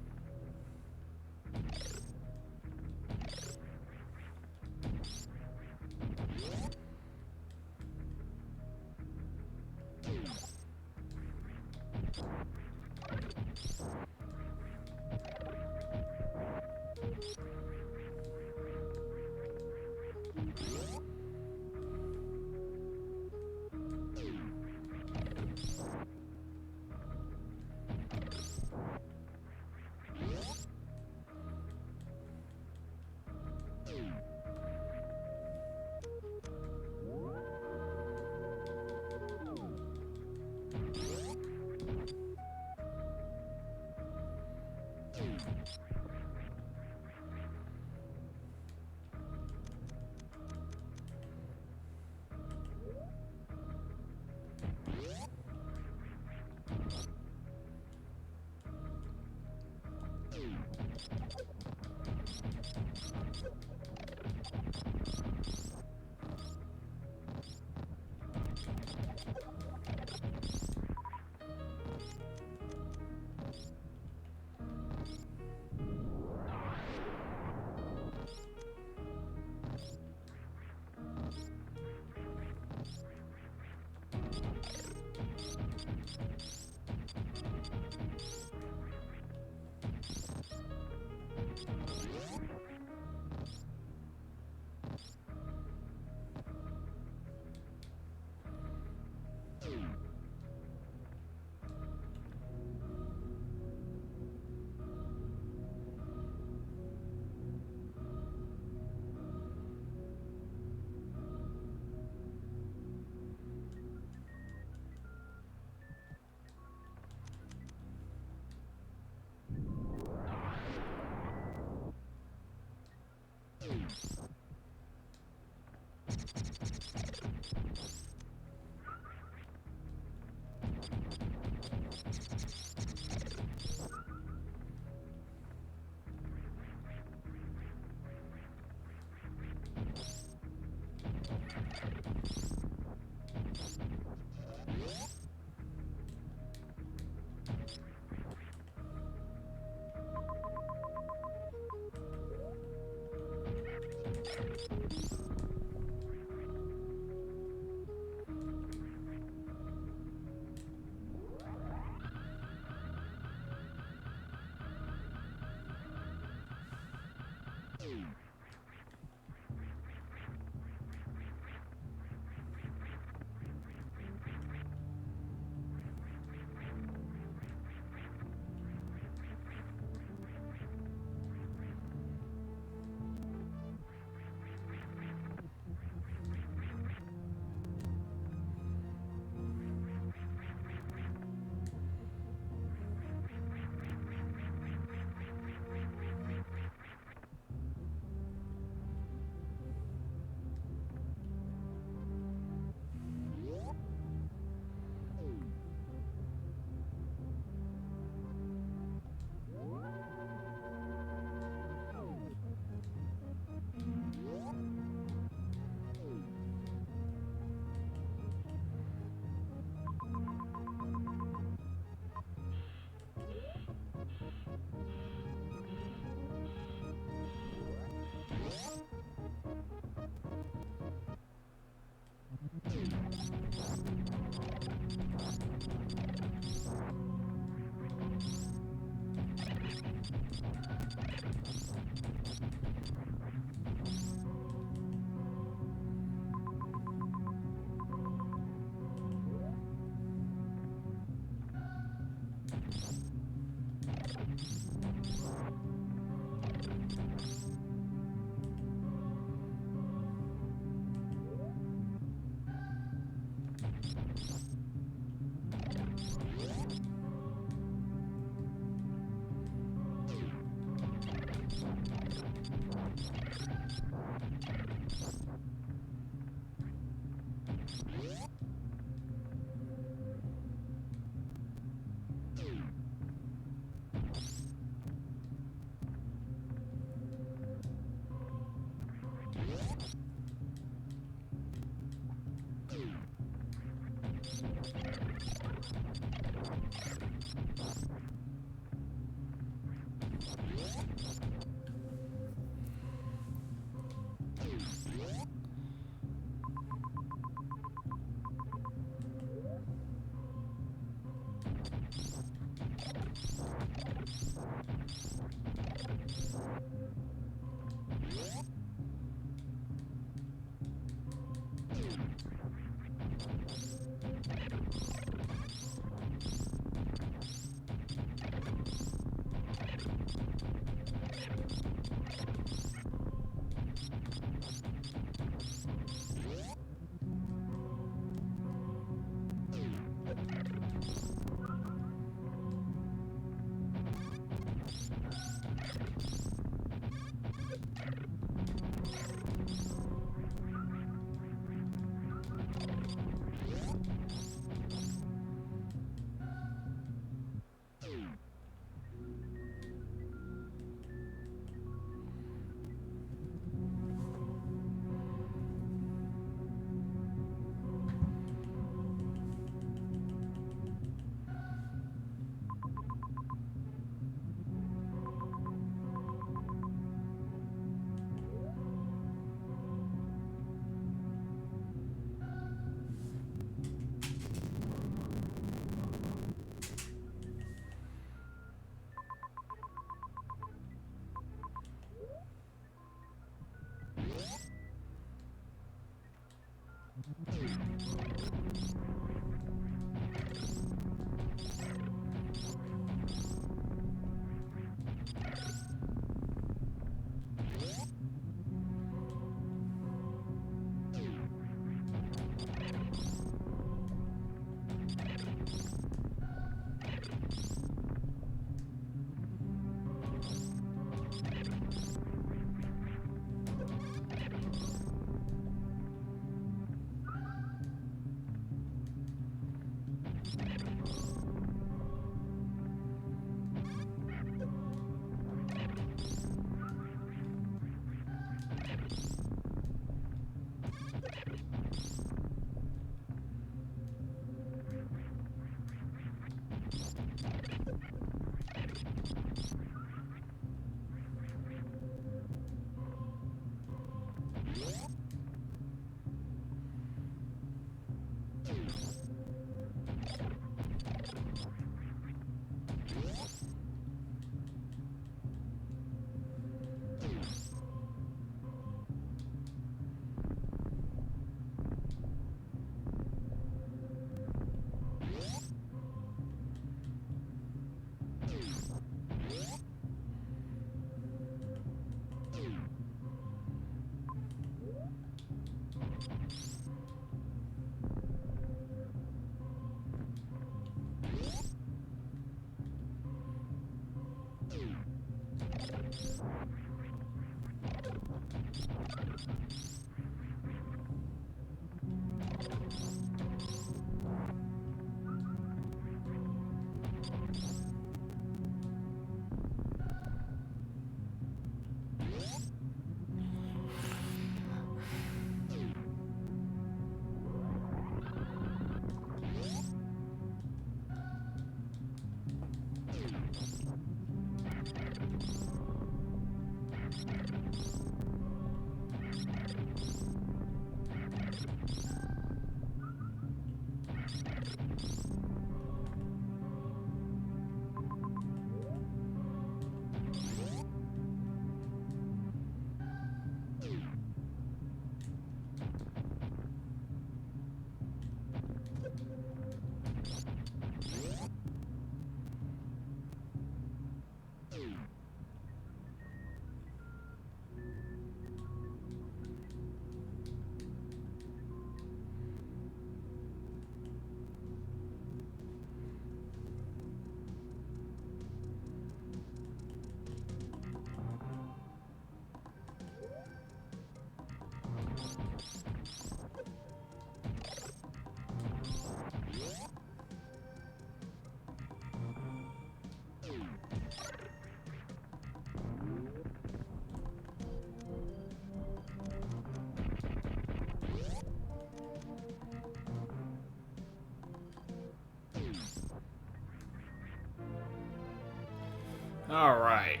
Alright.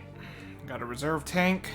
Got a reserve tank.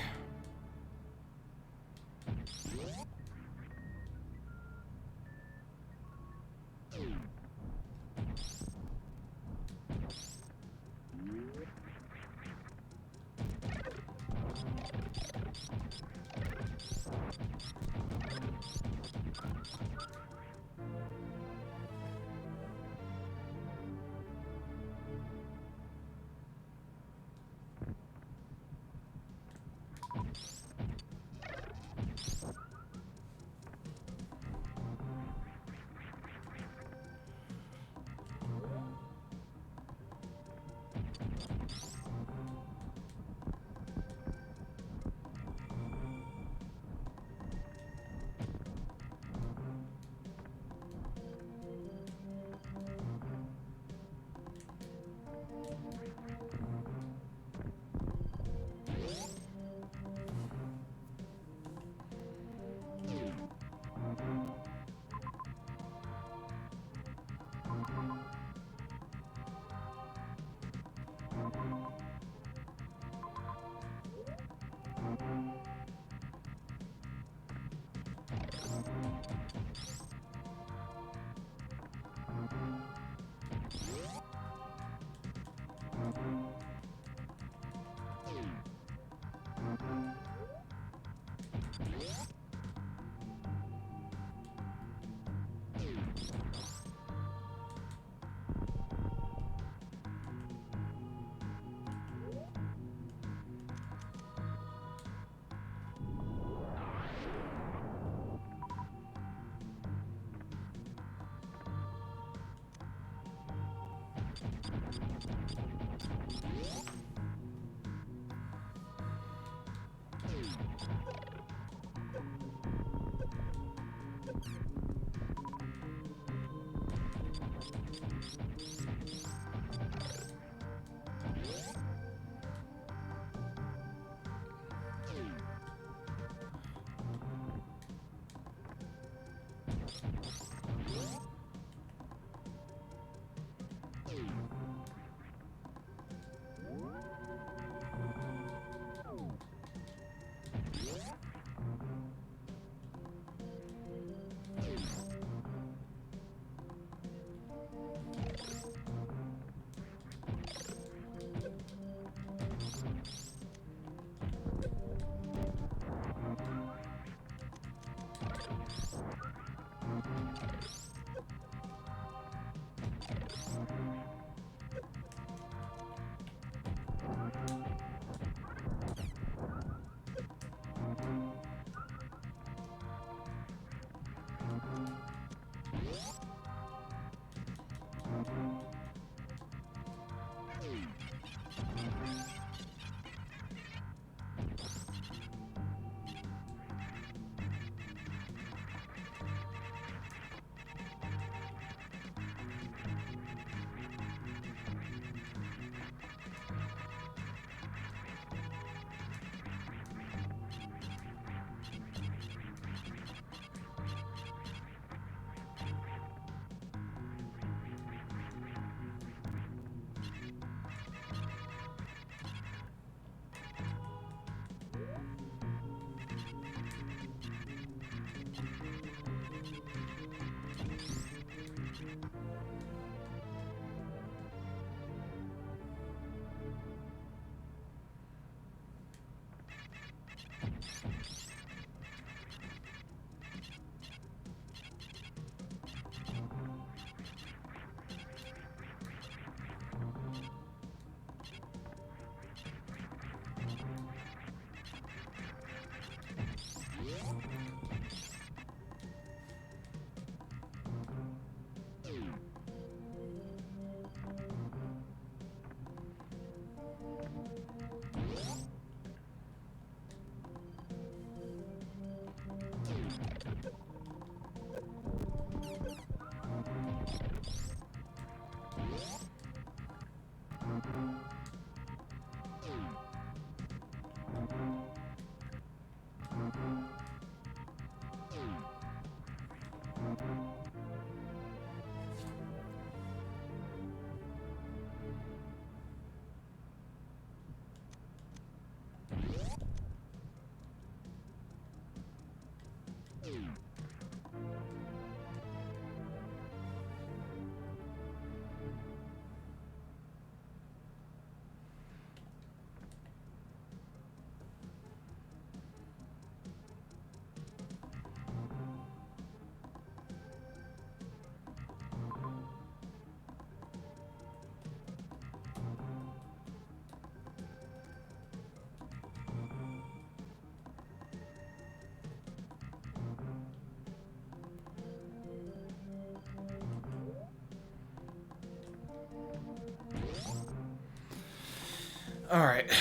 All right.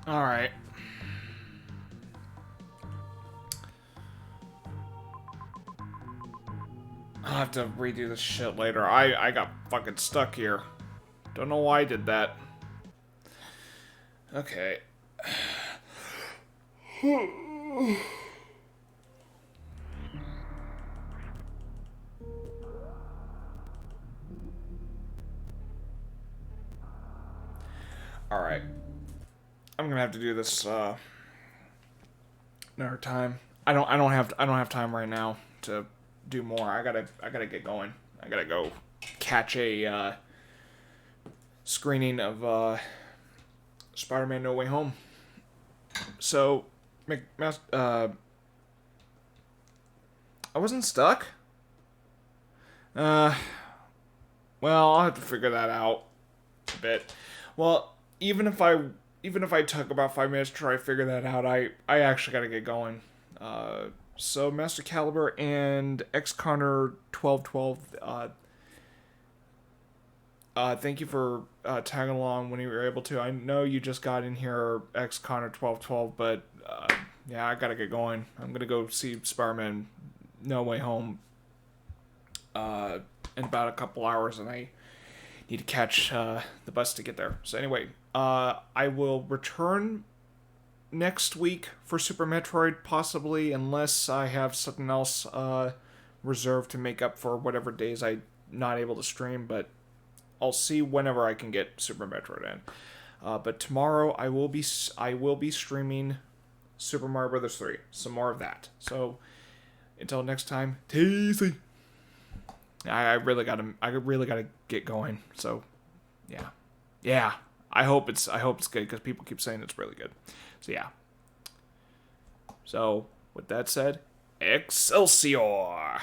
Alright. I'll have to redo this shit later. I got fucking stuck here. Don't know why I did that. Okay. Alright. I'm gonna have to do this another time. I don't have time right now to do more. I gotta get going. I gotta go catch a screening of Spider-Man No Way Home. So, I wasn't stuck. Well, I'll have to figure that out a bit. Well, even if I took about 5 minutes to try to figure that out, I actually gotta get going. So Master Caliber and X Connor 1212. Thank you for tagging along when you were able to. I know you just got in here, X Connor 1212, but yeah, I gotta get going. I'm gonna go see Spider-Man No Way Home in about a couple hours, and I need to catch the bus to get there. So anyway, I will return next week for Super Metroid, possibly, unless I have something else reserved to make up for whatever days I'm not able to stream, but I'll see whenever I can get Super Metroid in. But tomorrow I will be streaming Super Mario Brothers 3, some more of that. So until next time, TC. I really gotta get going. So yeah. I hope it's good because people keep saying it's really good. So yeah. So with that said, Excelsior.